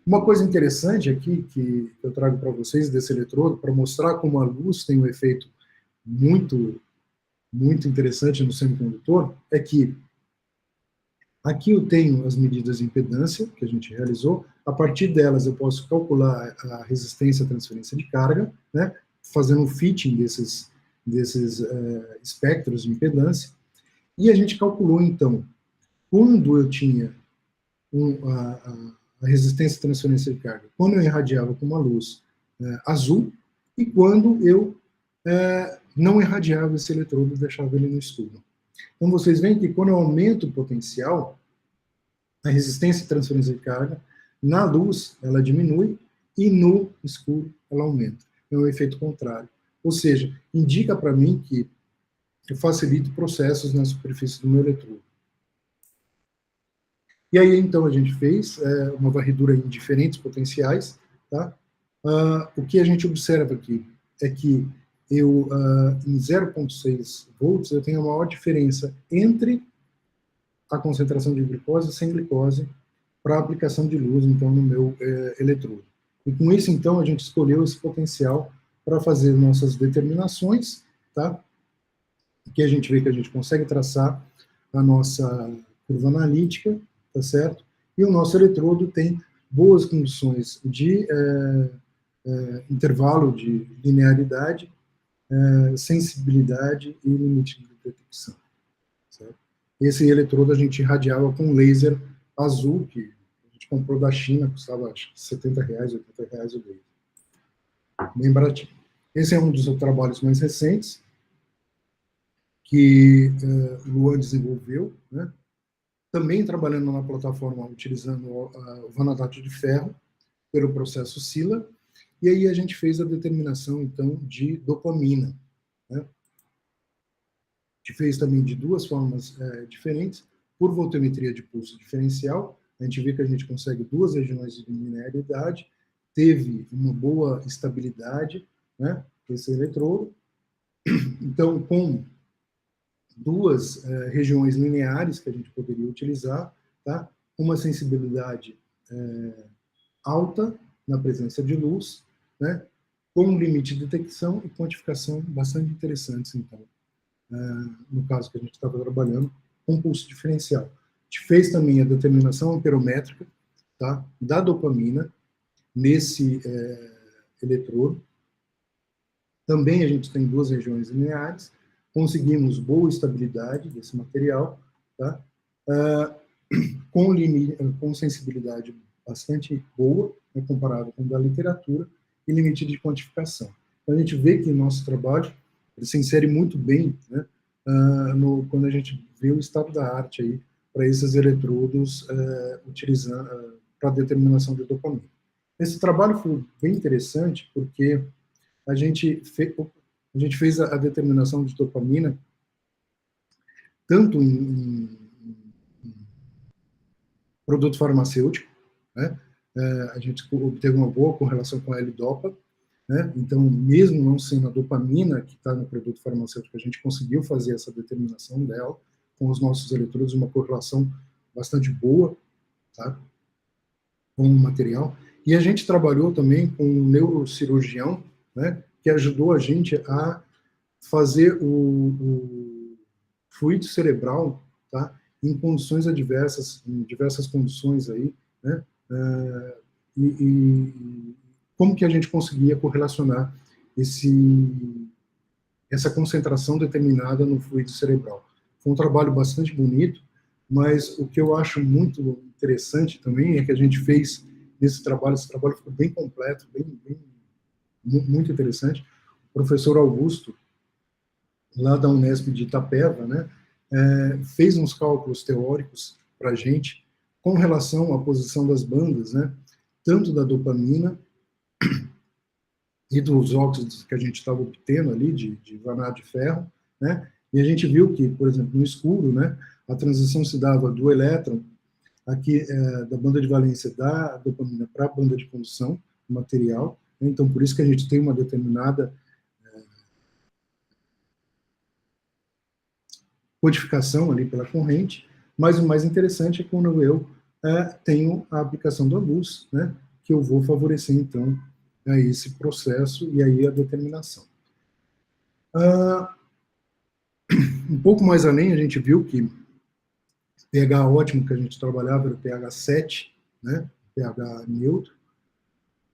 Uma coisa interessante aqui, que eu trago para vocês desse eletrodo, para mostrar como a luz tem um efeito muito, muito interessante no semicondutor, é que aqui eu tenho as medidas de impedância que a gente realizou. A partir delas eu posso calcular a resistência à transferência de carga, né, fazendo um fitting desses espectros de impedância. E a gente calculou, então, quando eu tinha a resistência à transferência de carga, quando eu irradiava com uma luz azul, e quando eu não irradiava esse eletrodo e deixava ele no escuro. Então, vocês veem que quando eu aumento o potencial, a resistência à transferência de carga, na luz, ela diminui, e no escuro, ela aumenta. É um efeito contrário. Ou seja, indica para mim que eu facilito processos na superfície do meu eletrodo. E aí, então, a gente fez uma varredura em diferentes potenciais. Tá? O que a gente observa aqui é que em 0,6 volts, eu tenho a maior diferença entre a concentração de glicose e sem glicose para a aplicação de luz, então, no meu eletrodo. E com isso, então, a gente escolheu esse potencial para fazer nossas determinações, tá? Aqui a gente vê que a gente consegue traçar a nossa curva analítica, tá certo? E o nosso eletrodo tem boas condições de intervalo de linearidade, sensibilidade e limite de detecção. Certo? Esse eletrodo a gente irradiava com laser azul, que a gente comprou da China, custava acho que R$70, R$80 o laser. Bem baratinho. Esse é um dos trabalhos mais recentes que o Luan desenvolveu, né? Também trabalhando na plataforma utilizando o vanadato de ferro pelo processo Sila, e aí a gente fez a determinação, então, de dopamina. Né? A gente fez também de duas formas diferentes, por voltametria de pulso diferencial, a gente vê que a gente consegue duas regiões de linearidade, teve uma boa estabilidade, né, esse eletrodo. Então, com duas regiões lineares que a gente poderia utilizar, tá? Uma sensibilidade alta na presença de luz, né? Com um limite de detecção e quantificação bastante interessantes, então, no caso que a gente estava trabalhando, com pulso diferencial. A gente fez também a determinação amperométrica, tá? Da dopamina nesse eletrodo. Também a gente tem duas regiões lineares, conseguimos boa estabilidade desse material, tá? Com sensibilidade bastante boa, né, comparado com a da literatura, e limite de quantificação. Então, a gente vê que o nosso trabalho ele se insere muito bem, né, quando a gente vê o estado da arte aí para esses eletrodos utilizando para determinação de dopamina. Esse trabalho foi bem interessante porque a gente fez a determinação de dopamina tanto em produto farmacêutico, né? A gente obteve uma boa correlação com a L-Dopa, né? Então, mesmo não sendo a dopamina que está no produto farmacêutico, a gente conseguiu fazer essa determinação dela com os nossos eletrodos, uma correlação bastante boa, tá? Com o material. E a gente trabalhou também com um neurocirurgião, né? Que ajudou a gente a fazer o fluido cerebral, tá? Em condições adversas, em diversas condições aí, né? E como que a gente conseguia correlacionar essa concentração determinada no fluido cerebral. Foi um trabalho bastante bonito, mas o que eu acho muito interessante também é que a gente fez nesse trabalho, esse trabalho ficou bem completo, muito interessante. O professor Augusto, lá da Unesp de Itapeva, né, fez uns cálculos teóricos para a gente com relação à posição das bandas, né, tanto da dopamina e dos óxidos que a gente estava obtendo ali, de vanadio de ferro, né, e a gente viu que, por exemplo, no escuro, né, a transição se dava do elétron, aqui da banda de valência da dopamina para a banda de condução material, né, então por isso que a gente tem uma determinada codificação ali pela corrente, mas o mais interessante é quando eu tenho a aplicação da luz, né, que eu vou favorecer, então, esse processo e aí a determinação. Um pouco mais além, a gente viu que pH ótimo que a gente trabalhava era o pH 7, né, pH neutro.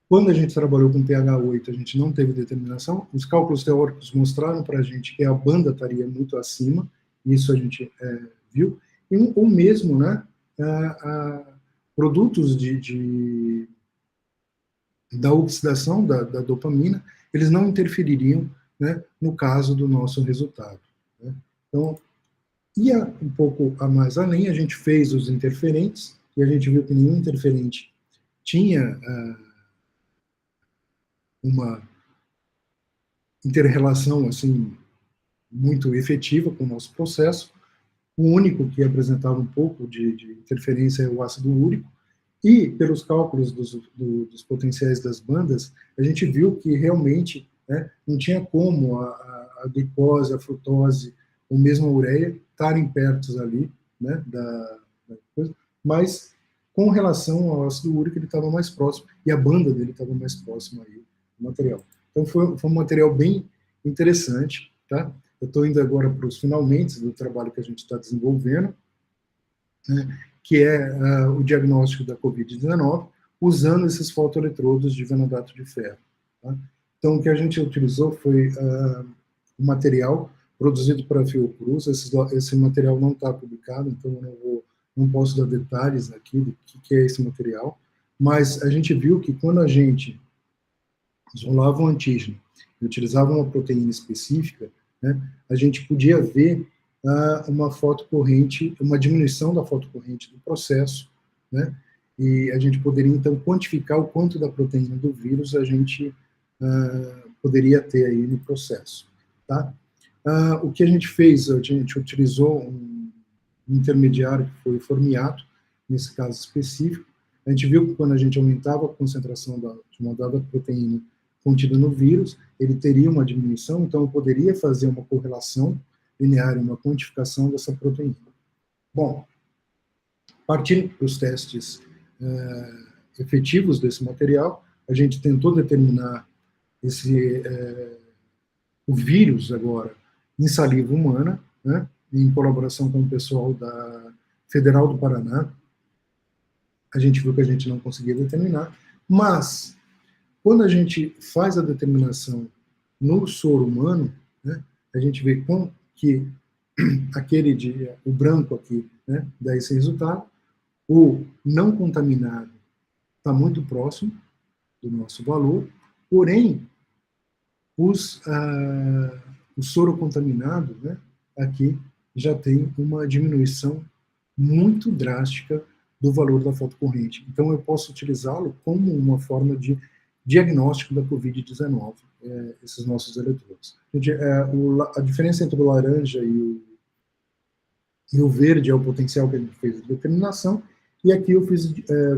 Quando a gente trabalhou com pH 8, a gente não teve determinação. Os cálculos teóricos mostraram para a gente que a banda estaria muito acima, isso a gente viu. Ou mesmo, né, produtos da oxidação da dopamina, eles não interfeririam, né, no caso do nosso resultado, né? Então, ia um pouco a mais além, a gente fez os interferentes, e a gente viu que nenhum interferente tinha uma inter-relação assim, muito efetiva com o nosso processo. O único que apresentava um pouco de interferência é o ácido úrico, e pelos cálculos dos potenciais das bandas, a gente viu que realmente, né, não tinha como a glicose, a frutose, ou mesmo a ureia estarem perto ali, né, da coisa, mas com relação ao ácido úrico ele estava mais próximo, e a banda dele estava mais próxima aí do material. Então foi um material bem interessante, tá? Eu estou indo agora para os finalmente do trabalho que a gente está desenvolvendo, né, que é o diagnóstico da COVID-19, usando esses fotoeletrodos de vanadato de ferro. Tá? Então, o que a gente utilizou foi um material produzido para a Fiocruz. Esse material não está publicado, então eu não posso dar detalhes aqui do que é esse material, mas a gente viu que quando a gente isolava um antígeno e utilizava uma proteína específica, né, a gente podia ver uma fotocorrente, uma diminuição da fotocorrente do processo, né, e a gente poderia, então, quantificar o quanto da proteína do vírus a gente poderia ter aí no processo, tá? O que a gente fez, a gente utilizou um intermediário que foi o formiato, nesse caso específico. A gente viu que quando a gente aumentava a concentração de uma dada proteína contida no vírus, ele teria uma diminuição, então eu poderia fazer uma correlação linear, uma quantificação dessa proteína. Bom, partindo para os testes efetivos desse material, a gente tentou determinar o vírus agora em saliva humana, né, em colaboração com o pessoal da Federal do Paraná. A gente viu que a gente não conseguia determinar, mas quando a gente faz a determinação no soro humano, né, a gente vê que o branco aqui, né, dá esse resultado, o não contaminado está muito próximo do nosso valor, porém, o soro contaminado, né, aqui já tem uma diminuição muito drástica do valor da fotocorrente. Então, eu posso utilizá-lo como uma forma de diagnóstico da COVID-19, esses nossos eletrodos. A diferença entre o laranja e o verde é o potencial que a gente fez de determinação, e aqui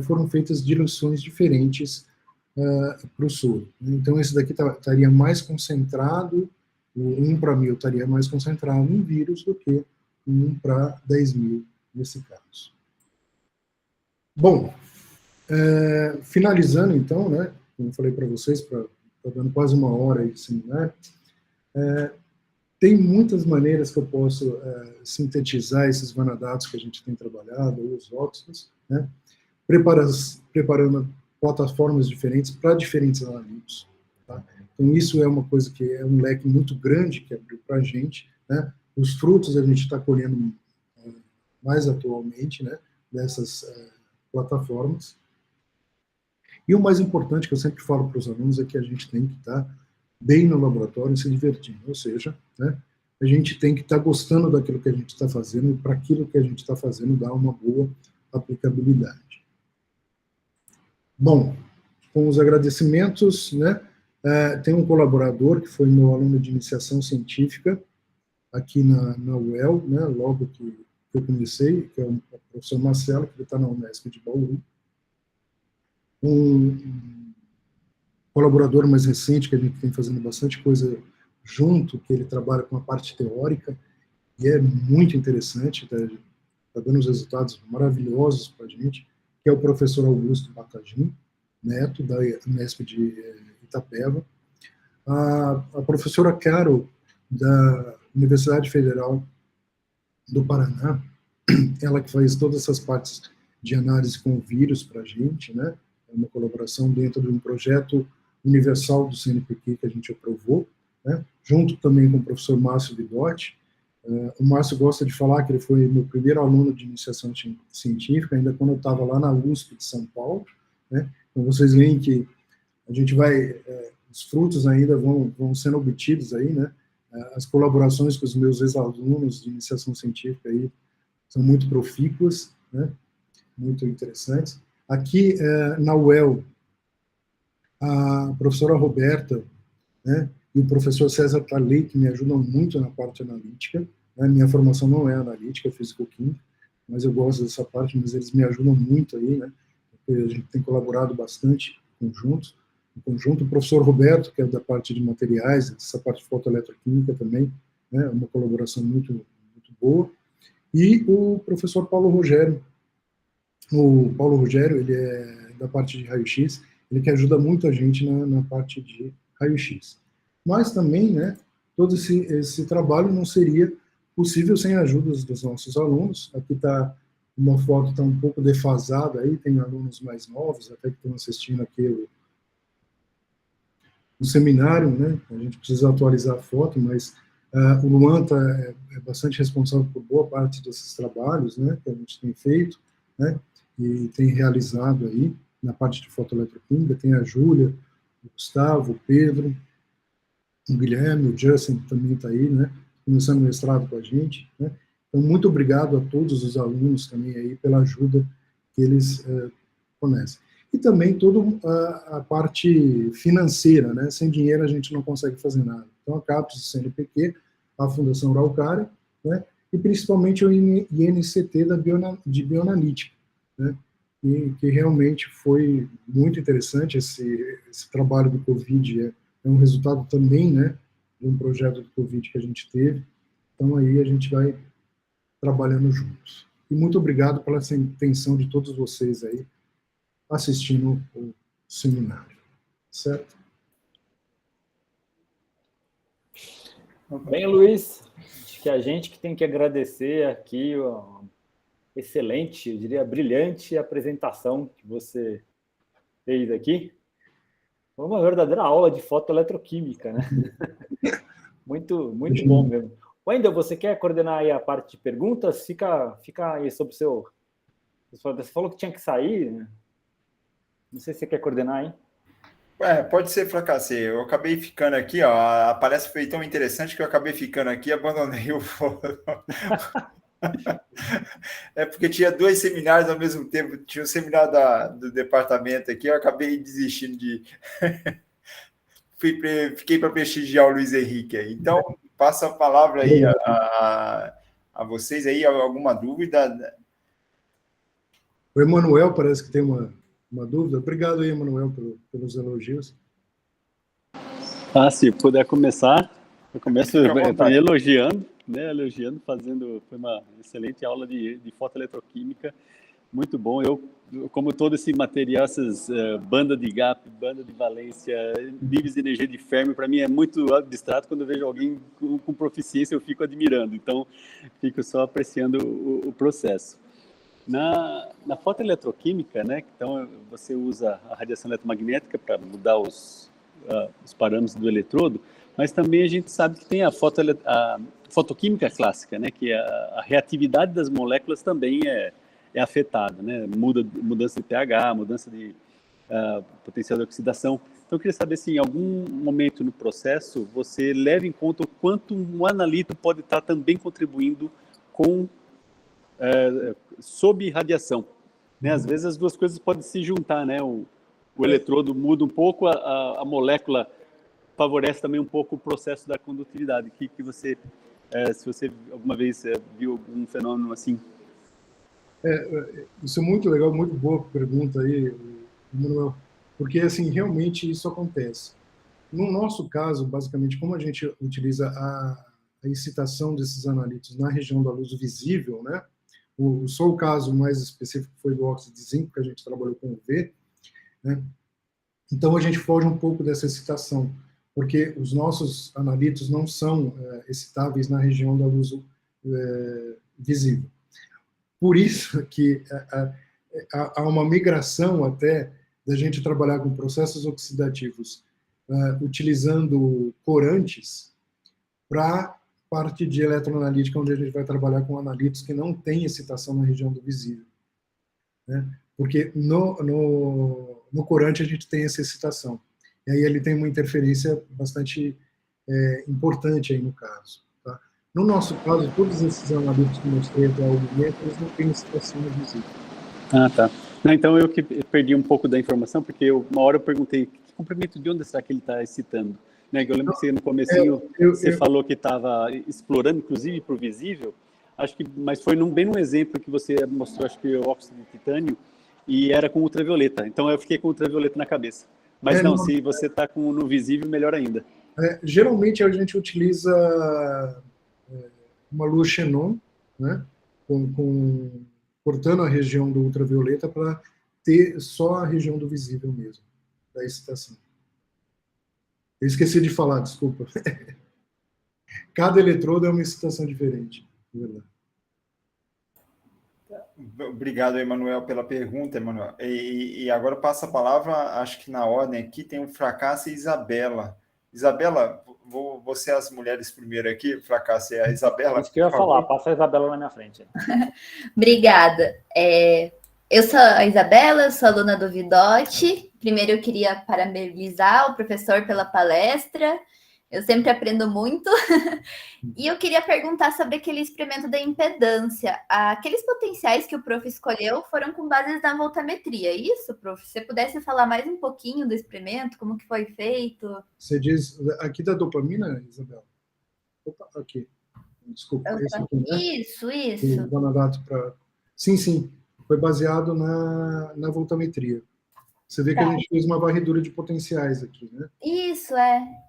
foram feitas diluições diferentes para o soro. Então, esse daqui estaria mais concentrado, o 1 para 1000 estaria mais concentrado em vírus do que 1 para 10.000, nesse caso. Bom, finalizando então, né, como eu falei para vocês, está dando quase uma hora aí de seminário, tem muitas maneiras que eu posso sintetizar esses vanadatos que a gente tem trabalhado, ou os óxidos, né, preparando plataformas diferentes para diferentes analitos. Tá? Então, isso é uma coisa que é um leque muito grande que abriu para a gente, né? Os frutos a gente está colhendo mais atualmente, né, dessas plataformas. E o mais importante que eu sempre falo para os alunos é que a gente tem que estar bem no laboratório e se divertindo, ou seja, né, a gente tem que estar gostando daquilo que a gente está fazendo e para aquilo que a gente está fazendo dar uma boa aplicabilidade. Bom, com os agradecimentos, né, tem um colaborador que foi meu aluno de iniciação científica aqui na UEL, né, logo que eu comecei, que é o professor Marcelo, que está na Unesp de Bauru. Um colaborador mais recente, que a gente tem fazendo bastante coisa junto, que ele trabalha com a parte teórica, e é muito interessante, está dando uns resultados maravilhosos para a gente, que é o professor Augusto Bacagim Neto, da Unesp de Itapeva. A professora Carol, da Universidade Federal do Paraná, ela que faz todas essas partes de análise com vírus para a gente, né? É uma colaboração dentro de um projeto universal do CNPq que a gente aprovou, né? Junto também com o professor Márcio Vidotti. O Márcio gosta de falar que ele foi meu primeiro aluno de iniciação científica, ainda quando eu estava lá na USP de São Paulo, né? Então vocês veem que a gente vai, os frutos ainda vão sendo obtidos aí, né? As colaborações com os meus ex-alunos de iniciação científica aí são muito profícuas, né? Muito interessantes. Aqui na UEL, a professora Roberta, né, e o professor César Tarley, que me ajudam muito na parte analítica, né? Minha formação não é analítica, é físico-química, mas eu gosto dessa parte, mas eles me ajudam muito aí, né? Porque a gente tem colaborado bastante em conjunto. O professor Roberto, que é da parte de materiais, essa parte de fotoeletroquímica também, né? Uma colaboração muito, muito boa. E o professor Paulo Rogério. O Paulo Rogério, ele é da parte de raio-x, ele que ajuda muito a gente na parte de raio-x. Mas também, né, todo esse trabalho não seria possível sem a ajuda dos nossos alunos. Aqui está uma foto, está um pouco defasada aí, tem alunos mais novos, até que estão assistindo aqui o seminário, né? A gente precisa atualizar a foto, mas o Luan é bastante responsável por boa parte desses trabalhos, né, que a gente tem feito, né, e tem realizado aí na parte de fotoeletroquímica. Tem a Júlia, o Gustavo, o Pedro, o Guilherme, o Justin também está aí, né, começando o mestrado com a gente, né. Então, muito obrigado a todos os alunos também aí pela ajuda que eles fornecem. E também toda a parte financeira, né? Sem dinheiro a gente não consegue fazer nada. Então, a CAPES, o CNPq, a Fundação Araucária, né? E principalmente o INCT de Bioanalítica, né? E que realmente foi muito interessante esse trabalho do Covid, é um resultado também, né, de um projeto do Covid que a gente teve. Então, aí a gente vai trabalhando juntos. E muito obrigado pela atenção de todos vocês aí, assistindo o seminário, certo? Bem, Luiz, acho que a gente que tem que agradecer aqui a excelente, eu diria brilhante apresentação que você fez aqui. Foi uma verdadeira aula de fotoeletroquímica, né? Muito, muito bom mesmo. Wendel, você quer coordenar aí a parte de perguntas? Fica aí sobre o seu... Você falou que tinha que sair, né? Não sei se você quer coordenar aí. Pode ser, Fracassê. Eu acabei ficando aqui, ó. A palestra foi tão interessante que eu acabei ficando aqui e abandonei o fórum. É porque tinha 2 seminários ao mesmo tempo. Tinha o seminário do departamento aqui, eu acabei desistindo de... Fiquei para prestigiar o Luiz Henrique aí. Então, passo a palavra aí a vocês aí, alguma dúvida? O Emanuel parece que tem uma dúvida. Obrigado aí, Emanuel, pelos elogios. Se puder começar, eu começo elogiando, né? Foi uma excelente aula de fotoeletroquímica, muito bom. Eu, como todo esse material, essas banda de gap, banda de valência, níveis de energia de Fermi, para mim é muito abstrato. Quando eu vejo alguém com proficiência, eu fico admirando. Então, fico só apreciando o processo. Na fotoeletroquímica, né? Então, você usa a radiação eletromagnética para mudar os parâmetros do eletrodo, mas também a gente sabe que tem a fotoquímica clássica, né? Que a reatividade das moléculas também é afetada, né? Mudança de pH, mudança de potencial de oxidação. Então, eu queria saber se em algum momento no processo você leva em conta o quanto um analito pode estar também contribuindo sob radiação. Né? Às vezes as duas coisas podem se juntar, né? O eletrodo muda um pouco, a molécula favorece também um pouco o processo da condutividade. Que você, se você alguma vez viu algum fenômeno assim? Isso é muito legal, muito boa pergunta aí, Manuel, porque assim, realmente isso acontece. No nosso caso, basicamente, como a gente utiliza a excitação desses analitos na região da luz visível, né? Só o caso mais específico foi do óxido de zinco, que a gente trabalhou com UV, né? Então a gente foge um pouco dessa excitação, porque os nossos analitos não são excitáveis na região da luz visível. Por isso que há uma migração até da gente trabalhar com processos oxidativos utilizando corantes para parte de eletroanalítica, onde a gente vai trabalhar com analitos que não têm excitação na região do visível, né? Porque no corante a gente tem essa excitação. E aí ele tem uma interferência bastante importante aí no caso. Tá? No nosso caso, todos esses analitos que mostrei até o momento, eles não têm excitação no visível. Ah, tá. Não, então eu que perdi um pouco da informação, porque uma hora eu perguntei que comprimento de onda será que ele está excitando? Né? Eu lembro que você, no comecinho você falou que estava explorando, inclusive, para o visível, acho que, mas foi bem num exemplo que você mostrou, acho que o óxido de titânio, e era com ultravioleta. Então eu fiquei com ultravioleta na cabeça. Mas não, se você está no visível, melhor ainda. Geralmente a gente utiliza uma luz xenon, né, cortando a região do ultravioleta para ter só a região do visível mesmo, da excitação. Eu esqueci de falar, desculpa. Cada eletrodo é uma excitação diferente. Verdade. Obrigado, Emanuel, pela pergunta, Emanuel. E agora passa a palavra, acho que na ordem aqui, tem o Fracasso e Isabela. Isabela, vou ser as mulheres primeiro aqui, Fracasso e a Isabela. Isso que eu ia falar, passa a Isabela na minha frente. Obrigada. Eu sou a Isabela, sou aluna do Vidotti. Primeiro eu queria parabenizar o professor pela palestra. Eu sempre aprendo muito. E eu queria perguntar sobre aquele experimento da impedância. Aqueles potenciais que o prof escolheu foram com base na voltametria, é isso, prof? Se você pudesse falar mais um pouquinho do experimento, como que foi feito? Você diz aqui da dopamina, Isabela? Opa, aqui. Desculpa. Esse aqui, né? Isso. Sim. Foi baseado na voltametria. Você vê que a gente fez uma varredura de potenciais aqui, né? Isso,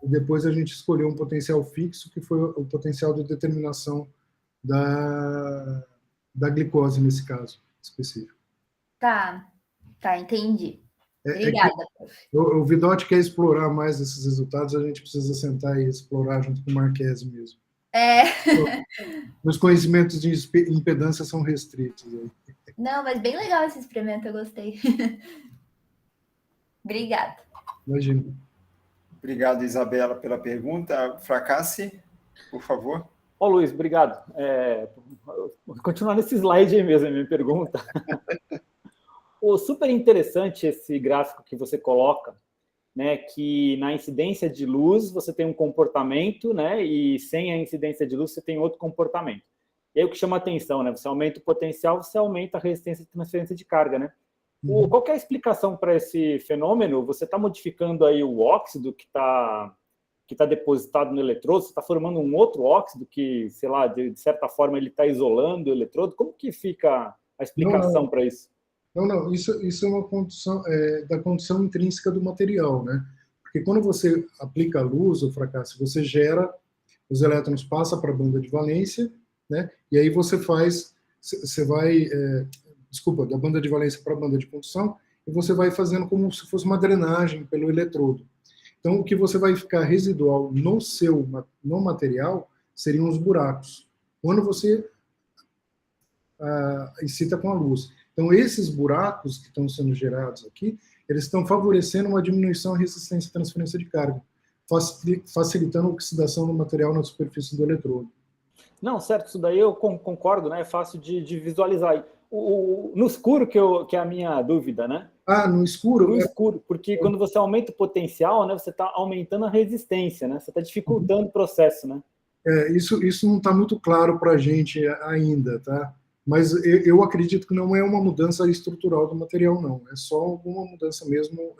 E depois a gente escolheu um potencial fixo, que foi o potencial de determinação da glicose, nesse caso específico. Tá, entendi. Obrigada, prof. O Vidotti quer explorar mais esses resultados, a gente precisa sentar e explorar junto com o Marquese mesmo. Meus conhecimentos de impedância são restritos. Aí. Não, mas bem legal esse experimento, eu gostei. Obrigada. Imagina. Obrigado, Isabela, pela pergunta. Fracasse, por favor. Ô, Luiz, obrigado. Vou continuar nesse slide aí mesmo, a minha pergunta. Super interessante esse gráfico que você coloca, né, que na incidência de luz você tem um comportamento, né, e sem a incidência de luz você tem outro comportamento. E aí o que chama a atenção, né, você aumenta o potencial, você aumenta a resistência de transferência de carga, né? Qual que é a explicação para esse fenômeno? Você está modificando aí o óxido que tá depositado no eletrodo, você está formando um outro óxido que, sei lá, de certa forma ele está isolando o eletrodo? Como que fica a explicação para isso? Não, isso é uma condição da condição intrínseca do material, né? Porque quando você aplica a luz, o fracasso, você gera, os elétrons passam para a banda de valência, né? E aí você vai da banda de valência para a banda de condução, e você vai fazendo como se fosse uma drenagem pelo eletrodo. Então, o que você vai ficar residual no material seriam os buracos, quando você excita com a luz. Então, esses buracos que estão sendo gerados aqui, eles estão favorecendo uma diminuição da resistência à transferência de carga, facilitando a oxidação do material na superfície do eletrodo. Não, certo, isso daí eu concordo, né? É fácil de visualizar. No escuro que é a minha dúvida, né? No escuro? No escuro, porque quando você aumenta o potencial, né, você está aumentando a resistência, né? Você está dificultando o processo, né? Isso não está muito claro para a gente ainda, tá? Mas eu acredito que não é uma mudança estrutural do material, não. É só alguma mudança mesmo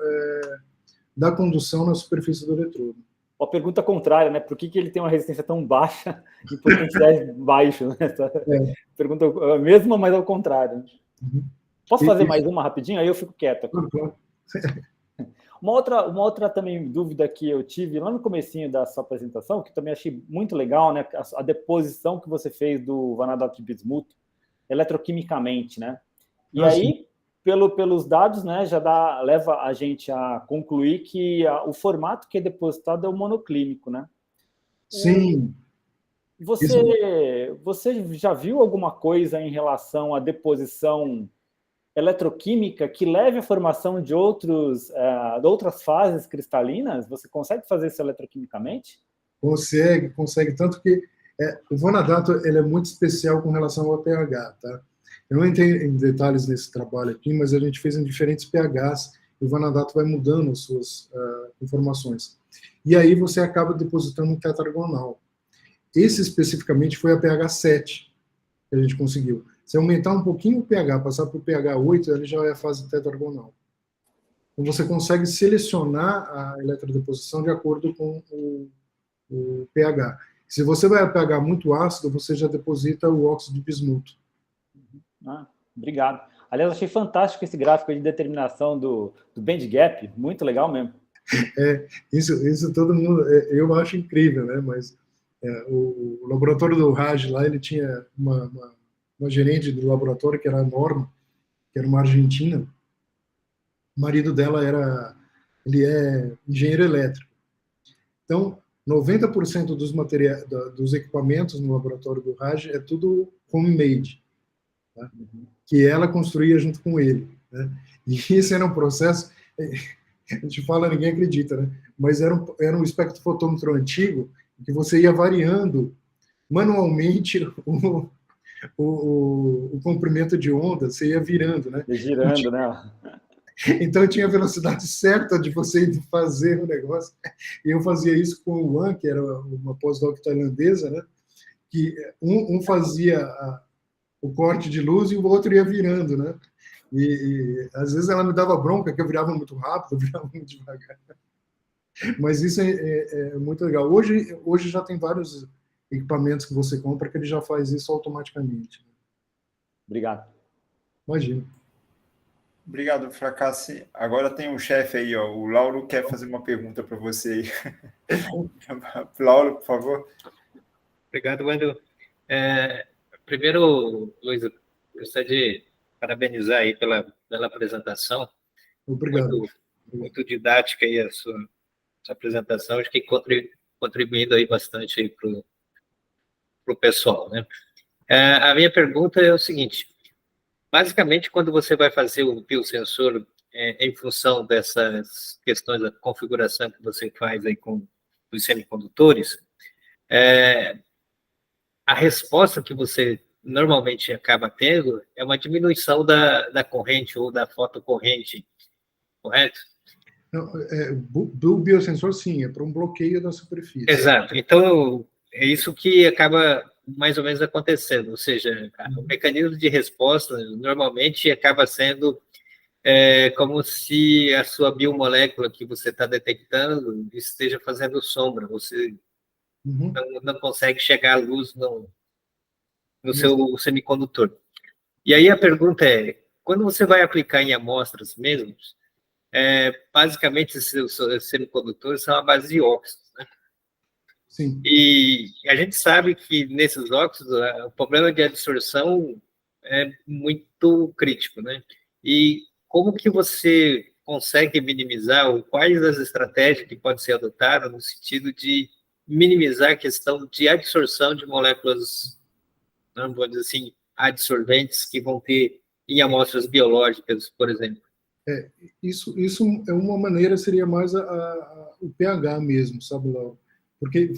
da condução na superfície do eletrodo. A pergunta contrária, né? Por que ele tem uma resistência tão baixa e potenciais baixos, né? Pergunta a mesma, mas ao contrário. Uhum. Posso fazer mais uma rapidinho? Aí eu fico quieto. Claro. Uma outra também dúvida que eu tive lá no comecinho da sua apresentação, que também achei muito legal, né? A deposição que você fez do vanadoto de bismuto eletroquimicamente, né? E aí, pelos dados, né, já leva a gente a concluir que o formato que é depositado é o monoclínico, né? Sim. Você já viu alguma coisa em relação à deposição eletroquímica que leve à formação de outras fases cristalinas? Você consegue fazer isso eletroquimicamente? Consegue, tanto que o vanadato ele é muito especial com relação ao pH, tá? Eu não entrei em detalhes nesse trabalho aqui, mas a gente fez em diferentes pHs e o vanadato vai mudando as suas informações. E aí você acaba depositando um tetragonal. Esse especificamente foi a pH 7 que a gente conseguiu. Se aumentar um pouquinho o pH, passar para o pH 8, ele já é a fase tetragonal. Então você consegue selecionar a eletrodeposição de acordo com o pH. Se você vai a pH muito ácido, você já deposita o óxido de bismuto. Obrigado. Aliás, achei fantástico esse gráfico de determinação do band gap, muito legal mesmo. Isso todo mundo, eu acho incrível, né? Mas o laboratório do Raj lá, ele tinha uma gerente do laboratório que era a Norma, que era uma argentina. O marido dela ele é engenheiro elétrico. Então, 90% dos materiais, dos equipamentos no laboratório do Raj é tudo homemade, tá? Que ela construía junto com ele, né? E esse era um processo, a gente fala, ninguém acredita, né? Mas era um espectrofotômetro antigo que você ia variando manualmente o comprimento de onda, você ia virando, né? Girando, né? Então tinha a velocidade certa de você fazer o negócio. E eu fazia isso com o Wan, que era uma pós-doc tailandesa, né? Que um fazia o corte de luz e o outro ia virando, né? E às vezes ela me dava bronca, que eu virava muito rápido, eu virava muito devagar. Mas isso é muito legal. Hoje já tem vários equipamentos que você compra que ele já faz isso automaticamente. Obrigado. Imagina. Obrigado, Fracassi. Agora tem um chefe aí, ó. O Lauro quer fazer uma pergunta para você aí. Lauro, por favor. Obrigado, Wendel. Primeiro, Luiz, eu gostaria de parabenizar aí pela apresentação. Obrigado. Muito didática aí a sua apresentação, acho que contribuindo aí bastante aí para o pessoal, né? A minha pergunta é o seguinte: basicamente, quando você vai fazer o biosensor em função dessas questões da configuração que você faz aí com os semicondutores, a resposta que você normalmente acaba tendo é uma diminuição da corrente ou da fotocorrente, correto? Do biosensor, sim, é para um bloqueio da superfície. Exato. Então, é isso que acaba mais ou menos acontecendo, ou seja, o mecanismo de resposta normalmente acaba sendo como se a sua biomolécula que você está detectando esteja fazendo sombra, você não consegue chegar à luz no seu semicondutor. E aí a pergunta é, quando você vai aplicar em amostras mesmo, basicamente esses semicondutores são a base de óxidos, né? Sim. E a gente sabe que nesses óxidos o problema de absorção é muito crítico, né? E como que você consegue minimizar, ou quais as estratégias que podem ser adotadas no sentido de minimizar a questão de absorção de moléculas, vamos dizer assim, adsorventes que vão ter em amostras biológicas, por exemplo? Isso é uma maneira, seria mais o pH mesmo, sabe, Laura? Porque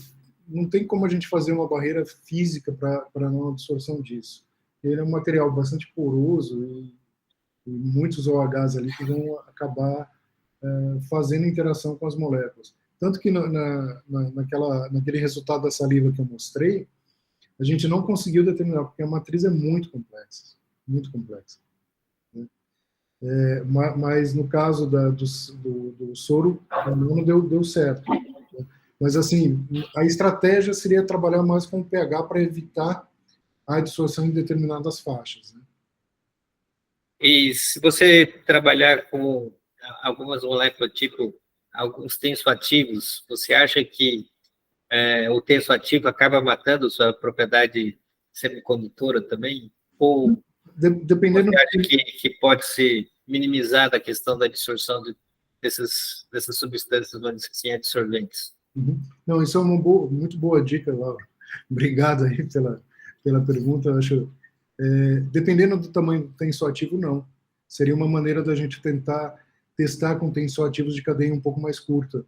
não tem como a gente fazer uma barreira física para não absorção disso. ele é um material bastante poroso e muitos OHs ali que vão acabar fazendo interação com as moléculas. Tanto que naquele resultado da saliva que eu mostrei, a gente não conseguiu determinar, porque a matriz é muito complexa, muito complexa. Né? Mas no caso do soro, não deu certo. Né? Mas, assim, a estratégia seria trabalhar mais com o pH para evitar a dissolução em determinadas faixas. Né? E se você trabalhar com algumas moléculas, tipo alguns tensoativos, você acha que o tensoativo acaba matando sua propriedade semicondutora também? Ou Dependendo... você acha que pode ser minimizada a questão da absorção dessas substâncias, vamos dizer assim, absorventes? Uhum. Não, isso é uma muito boa dica, Laura. Obrigado aí pela pergunta. Eu acho, dependendo do tamanho do tensoativo, não. Seria uma maneira da gente tentar testar com tensoativos de cadeia um pouco mais curta,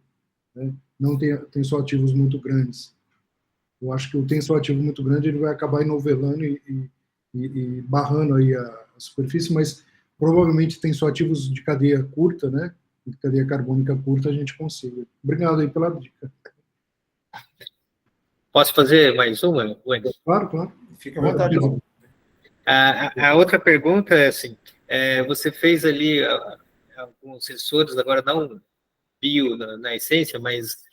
né? Não tensoativos muito grandes. Eu acho que o tensoativo muito grande ele vai acabar enovelando e barrando aí a superfície, mas provavelmente tensoativos de cadeia curta, né? De cadeia carbônica curta, a gente consiga. Obrigado aí pela dica. Posso fazer mais uma, Wendel? Claro. Fica à vontade. A outra pergunta é assim, você fez ali alguns sensores, agora não bio na essência, mas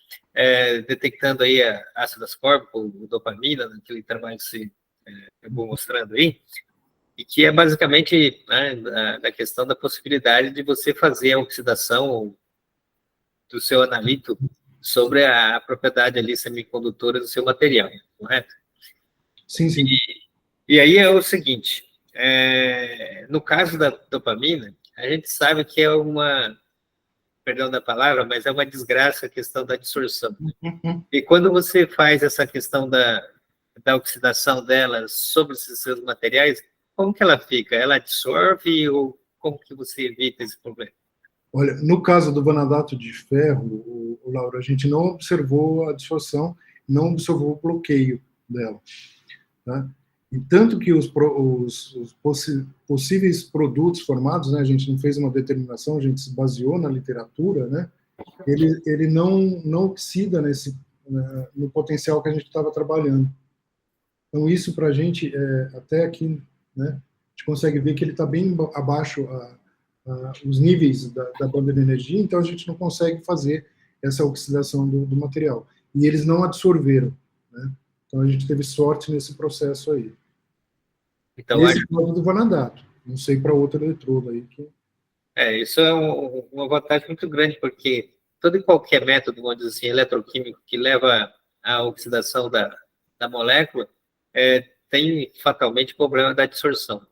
detectando aí ácido ascórbico, dopamina, naquele trabalho que você acabou mostrando aí, e que é basicamente, né, da questão da possibilidade de você fazer a oxidação do seu analito sobre a propriedade ali semicondutora do seu material, correto? Sim. E aí é o seguinte, no caso da dopamina, a gente sabe que é perdão da palavra, mas é uma desgraça a questão da absorção. E quando você faz essa questão da oxidação dela sobre esses seus materiais, como que ela fica? Ela absorve ou como que você evita esse problema? Olha, no caso do vanadato de ferro, Laura, a gente não observou a dissorção, não observou o bloqueio dela. Tá? E tanto que os possíveis produtos formados, né, a gente não fez uma determinação, a gente se baseou na literatura, né, ele não oxida no potencial que a gente estava trabalhando. Então, isso para a gente, até aqui, né, a gente consegue ver que ele está bem abaixo os níveis da banda de energia, então a gente não consegue fazer essa oxidação do material. E eles não absorveram, né? Então a gente teve sorte nesse processo aí. Então, esse é o do vanadato. Não sei para outro eletrodo aí. Isso é uma vantagem muito grande, porque todo e qualquer método, vamos dizer assim, eletroquímico que leva à oxidação da molécula tem fatalmente problema da absorção.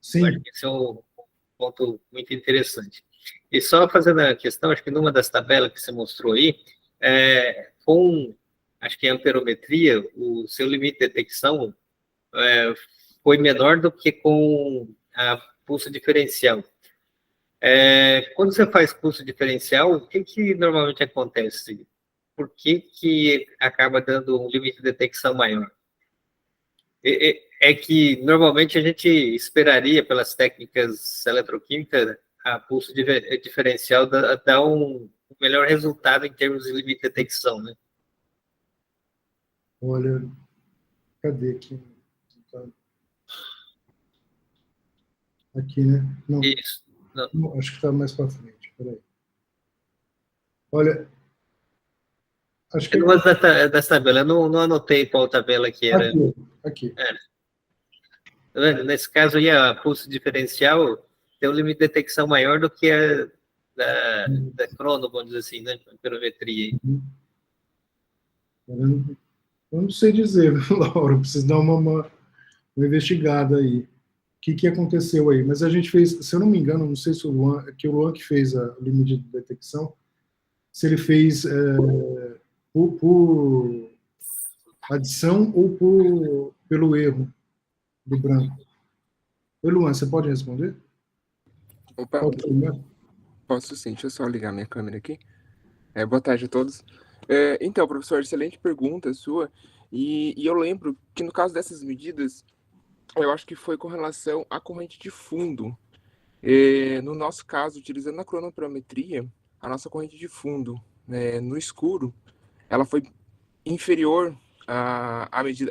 Sim. Eu acho que esse é um ponto muito interessante. E só fazendo a questão, acho que numa das tabelas que você mostrou aí, acho que a amperometria, o seu limite de detecção foi menor do que com a pulso diferencial. Quando você faz pulso diferencial, o que normalmente acontece? Por que acaba dando um limite de detecção maior? É que normalmente a gente esperaria pelas técnicas eletroquímicas a pulso diferencial dar um melhor resultado em termos de limite de detecção, né? Olha, cadê aqui? Aqui, né? Não. Isso. Não, acho que está mais para frente. Peraí. Olha, acho que numa das tabelas, eu não anotei qual tabela que era. Aqui. Nesse caso aí, a pulso diferencial tem um limite de detecção maior do que a da crono, vamos dizer assim, né? A amperometria. Eu não sei dizer, Laura, eu preciso dar uma investigada aí. O que aconteceu aí? Mas a gente fez, se eu não me engano, não sei se o Luan que fez o limite de detecção, se ele fez por adição ou pelo erro do branco. Oi, Luan, você pode responder? Opa, posso sim, deixa eu só ligar minha câmera aqui. Boa tarde a todos. Então, professor, excelente pergunta sua, e eu lembro que no caso dessas medidas, Eu acho que foi com relação à corrente de fundo. No nosso caso, utilizando a cronometrometria, a nossa corrente de fundo, no escuro, ela foi inferior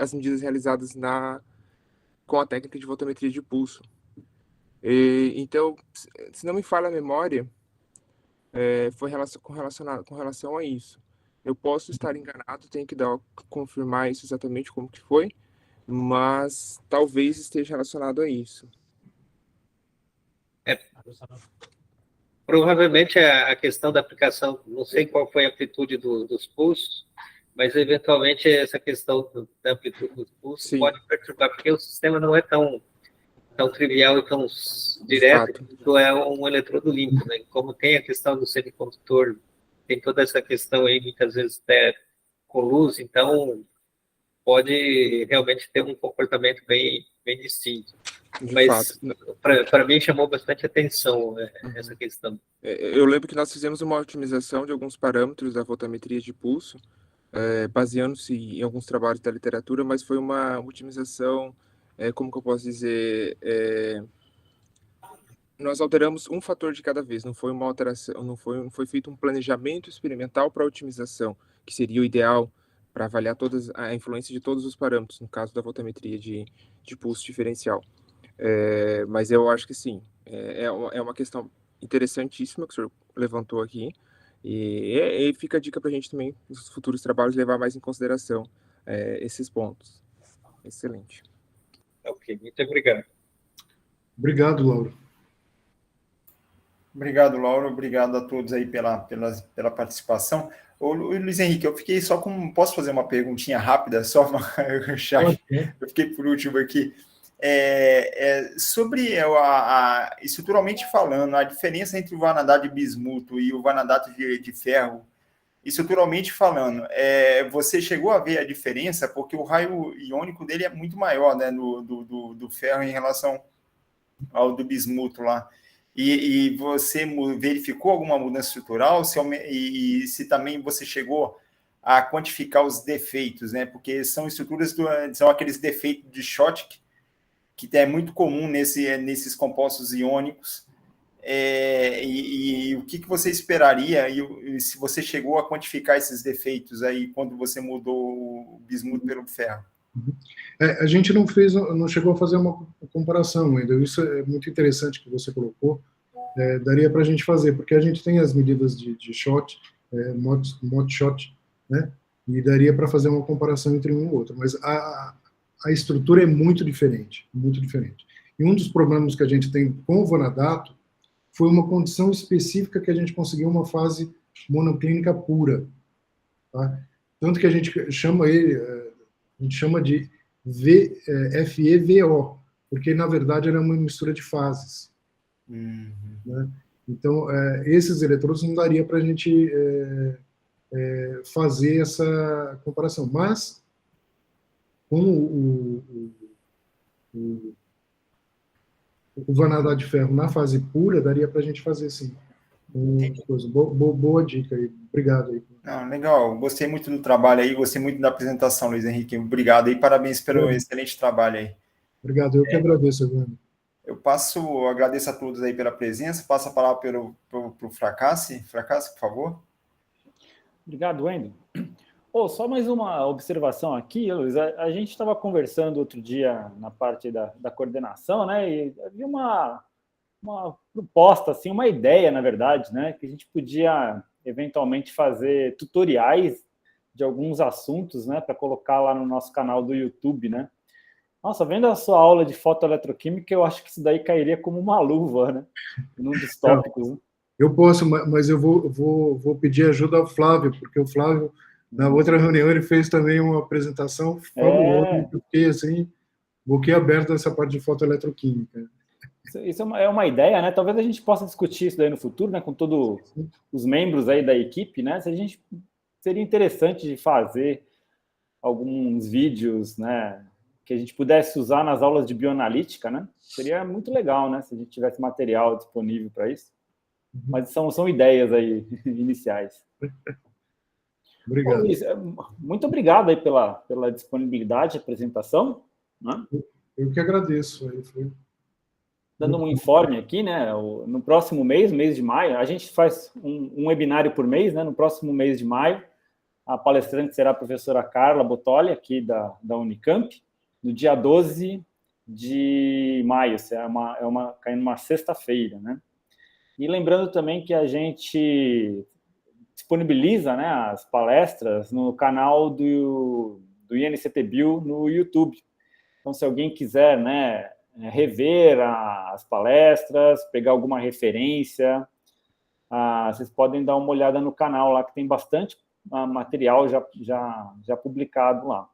às medidas realizadas com a técnica de voltametria de pulso. Então, se não me falha a memória, foi com relação a isso. Eu posso estar enganado, tenho que confirmar isso exatamente como que foi, mas talvez esteja relacionado a isso. Provavelmente a questão da aplicação, não sei qual foi a amplitude dos pulsos, mas eventualmente essa questão da amplitude dos pulsos Sim. pode perturbar, porque o sistema não é tão trivial e tão direto quanto é um eletrodo limpo, né? Como tem a questão do semicondutor, tem toda essa questão aí, muitas vezes até com luz, então pode realmente ter um comportamento bem distinto. Mas para mim chamou bastante atenção essa questão. Eu lembro que nós fizemos uma otimização de alguns parâmetros da voltametria de pulso, baseando-se em alguns trabalhos da literatura, mas foi uma otimização, como que eu posso dizer, nós alteramos um fator de cada vez, não foi uma alteração, não foi feito um planejamento experimental para otimização, que seria o ideal para avaliar a influência de todos os parâmetros, no caso da voltametria de pulso diferencial. Mas eu acho que sim, é uma questão interessantíssima que o senhor levantou aqui, e fica a dica para a gente também, nos futuros trabalhos, levar mais em consideração esses pontos. Excelente. Ok, muito obrigado. Obrigado, Lauro. Obrigado, Lauro. Obrigado a todos aí pela participação. Ô, Luiz Henrique, eu fiquei só com... Posso fazer uma perguntinha rápida? Só eu fiquei por último aqui. Sobre estruturalmente falando, a diferença entre o vanadato de bismuto e o vanadato de ferro, estruturalmente falando, você chegou a ver a diferença? Porque o raio iônico dele é muito maior, né, do ferro em relação ao do bismuto lá. E você verificou alguma mudança estrutural? Se também você chegou a quantificar os defeitos, né? Porque são estruturas, são aqueles defeitos de Schottky, que é muito comum nesses compostos iônicos. E o que você esperaria, e se você chegou a quantificar esses defeitos aí quando você mudou o bismuto pelo ferro? A gente não chegou a fazer uma comparação ainda. Isso é muito interessante que você colocou. Daria para a gente fazer, porque a gente tem as medidas de shot, mod shot, né? E daria para fazer uma comparação entre um e outro. Mas a estrutura é muito diferente, muito diferente. E um dos problemas que a gente tem com o vanadato foi uma condição específica que a gente conseguiu uma fase monoclínica pura, tá? Tanto que a gente chama de FeVO, porque na verdade era uma mistura de fases. Né? Então, esses eletrodos não daria para a gente fazer essa comparação. Mas, com o vanadato de ferro na fase pura, daria para a gente fazer, sim. Boa dica aí. Obrigado aí. Legal, gostei muito do trabalho aí, gostei muito da apresentação, Luiz Henrique. Obrigado aí, parabéns pelo excelente trabalho aí. Obrigado, eu que agradeço, Evandro. Eu agradeço a todos aí pela presença, passo a palavra para o Fracassi. Fracassi, por favor. Obrigado, Wendel. Só mais uma observação aqui, Luiz. A gente estava conversando outro dia na parte da coordenação, né? E havia uma proposta, assim, uma ideia, na verdade, né? Que a gente podia eventualmente fazer tutoriais de alguns assuntos, né? Para colocar lá no nosso canal do YouTube, né? Nossa, vendo a sua aula de fotoeletroquímica, eu acho que isso daí cairia como uma luva, né? Num dos tópicos. Né? Eu posso, mas eu vou pedir ajuda ao Flávio, porque o Flávio, na outra reunião, ele fez também uma apresentação fabulosa, eu fiquei assim, boquiaberto nessa parte de fotoeletroquímica. Isso é uma ideia, né? Talvez a gente possa discutir isso daí no futuro, né? Com todos os membros aí da equipe, né? Seria interessante de fazer alguns vídeos, né? Que a gente pudesse usar nas aulas de bioanalítica, né? Seria muito legal, né? Se a gente tivesse material disponível para isso. Mas são ideias aí iniciais. Obrigado. Luiz, muito obrigado aí pela disponibilidade de apresentação. Né? Eu que agradeço. Aí foi... Dando um informe aqui, né? No próximo mês de maio, a gente faz um webinário por mês, né? No próximo mês de maio, a palestrante será a professora Carla Bottoli, aqui da Unicamp, no dia 12 de maio, caindo uma sexta-feira, né? E lembrando também que a gente disponibiliza, né, as palestras no canal do INCTBio no YouTube. Então, se alguém quiser, né, rever as palestras, pegar alguma referência, vocês podem dar uma olhada no canal lá, que tem bastante material já publicado lá.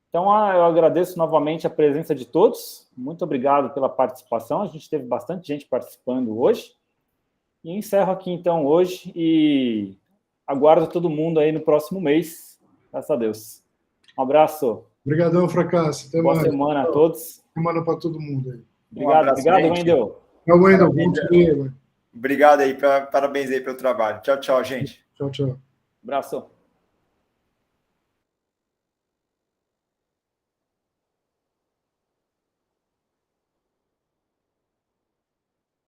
Então, eu agradeço novamente a presença de todos. Muito obrigado pela participação. A gente teve bastante gente participando hoje. E encerro aqui, então, hoje. E aguardo todo mundo aí no próximo mês. Graças a Deus. Um abraço. Obrigadão, Fracasso. Até Boa mais. semana a todos. Semana para todo mundo aí. Obrigado, Wendel. Tchau, Wendel. Bom dia. Obrigado aí, parabéns aí pelo trabalho. Tchau, tchau, gente. Tchau, tchau. Abraço.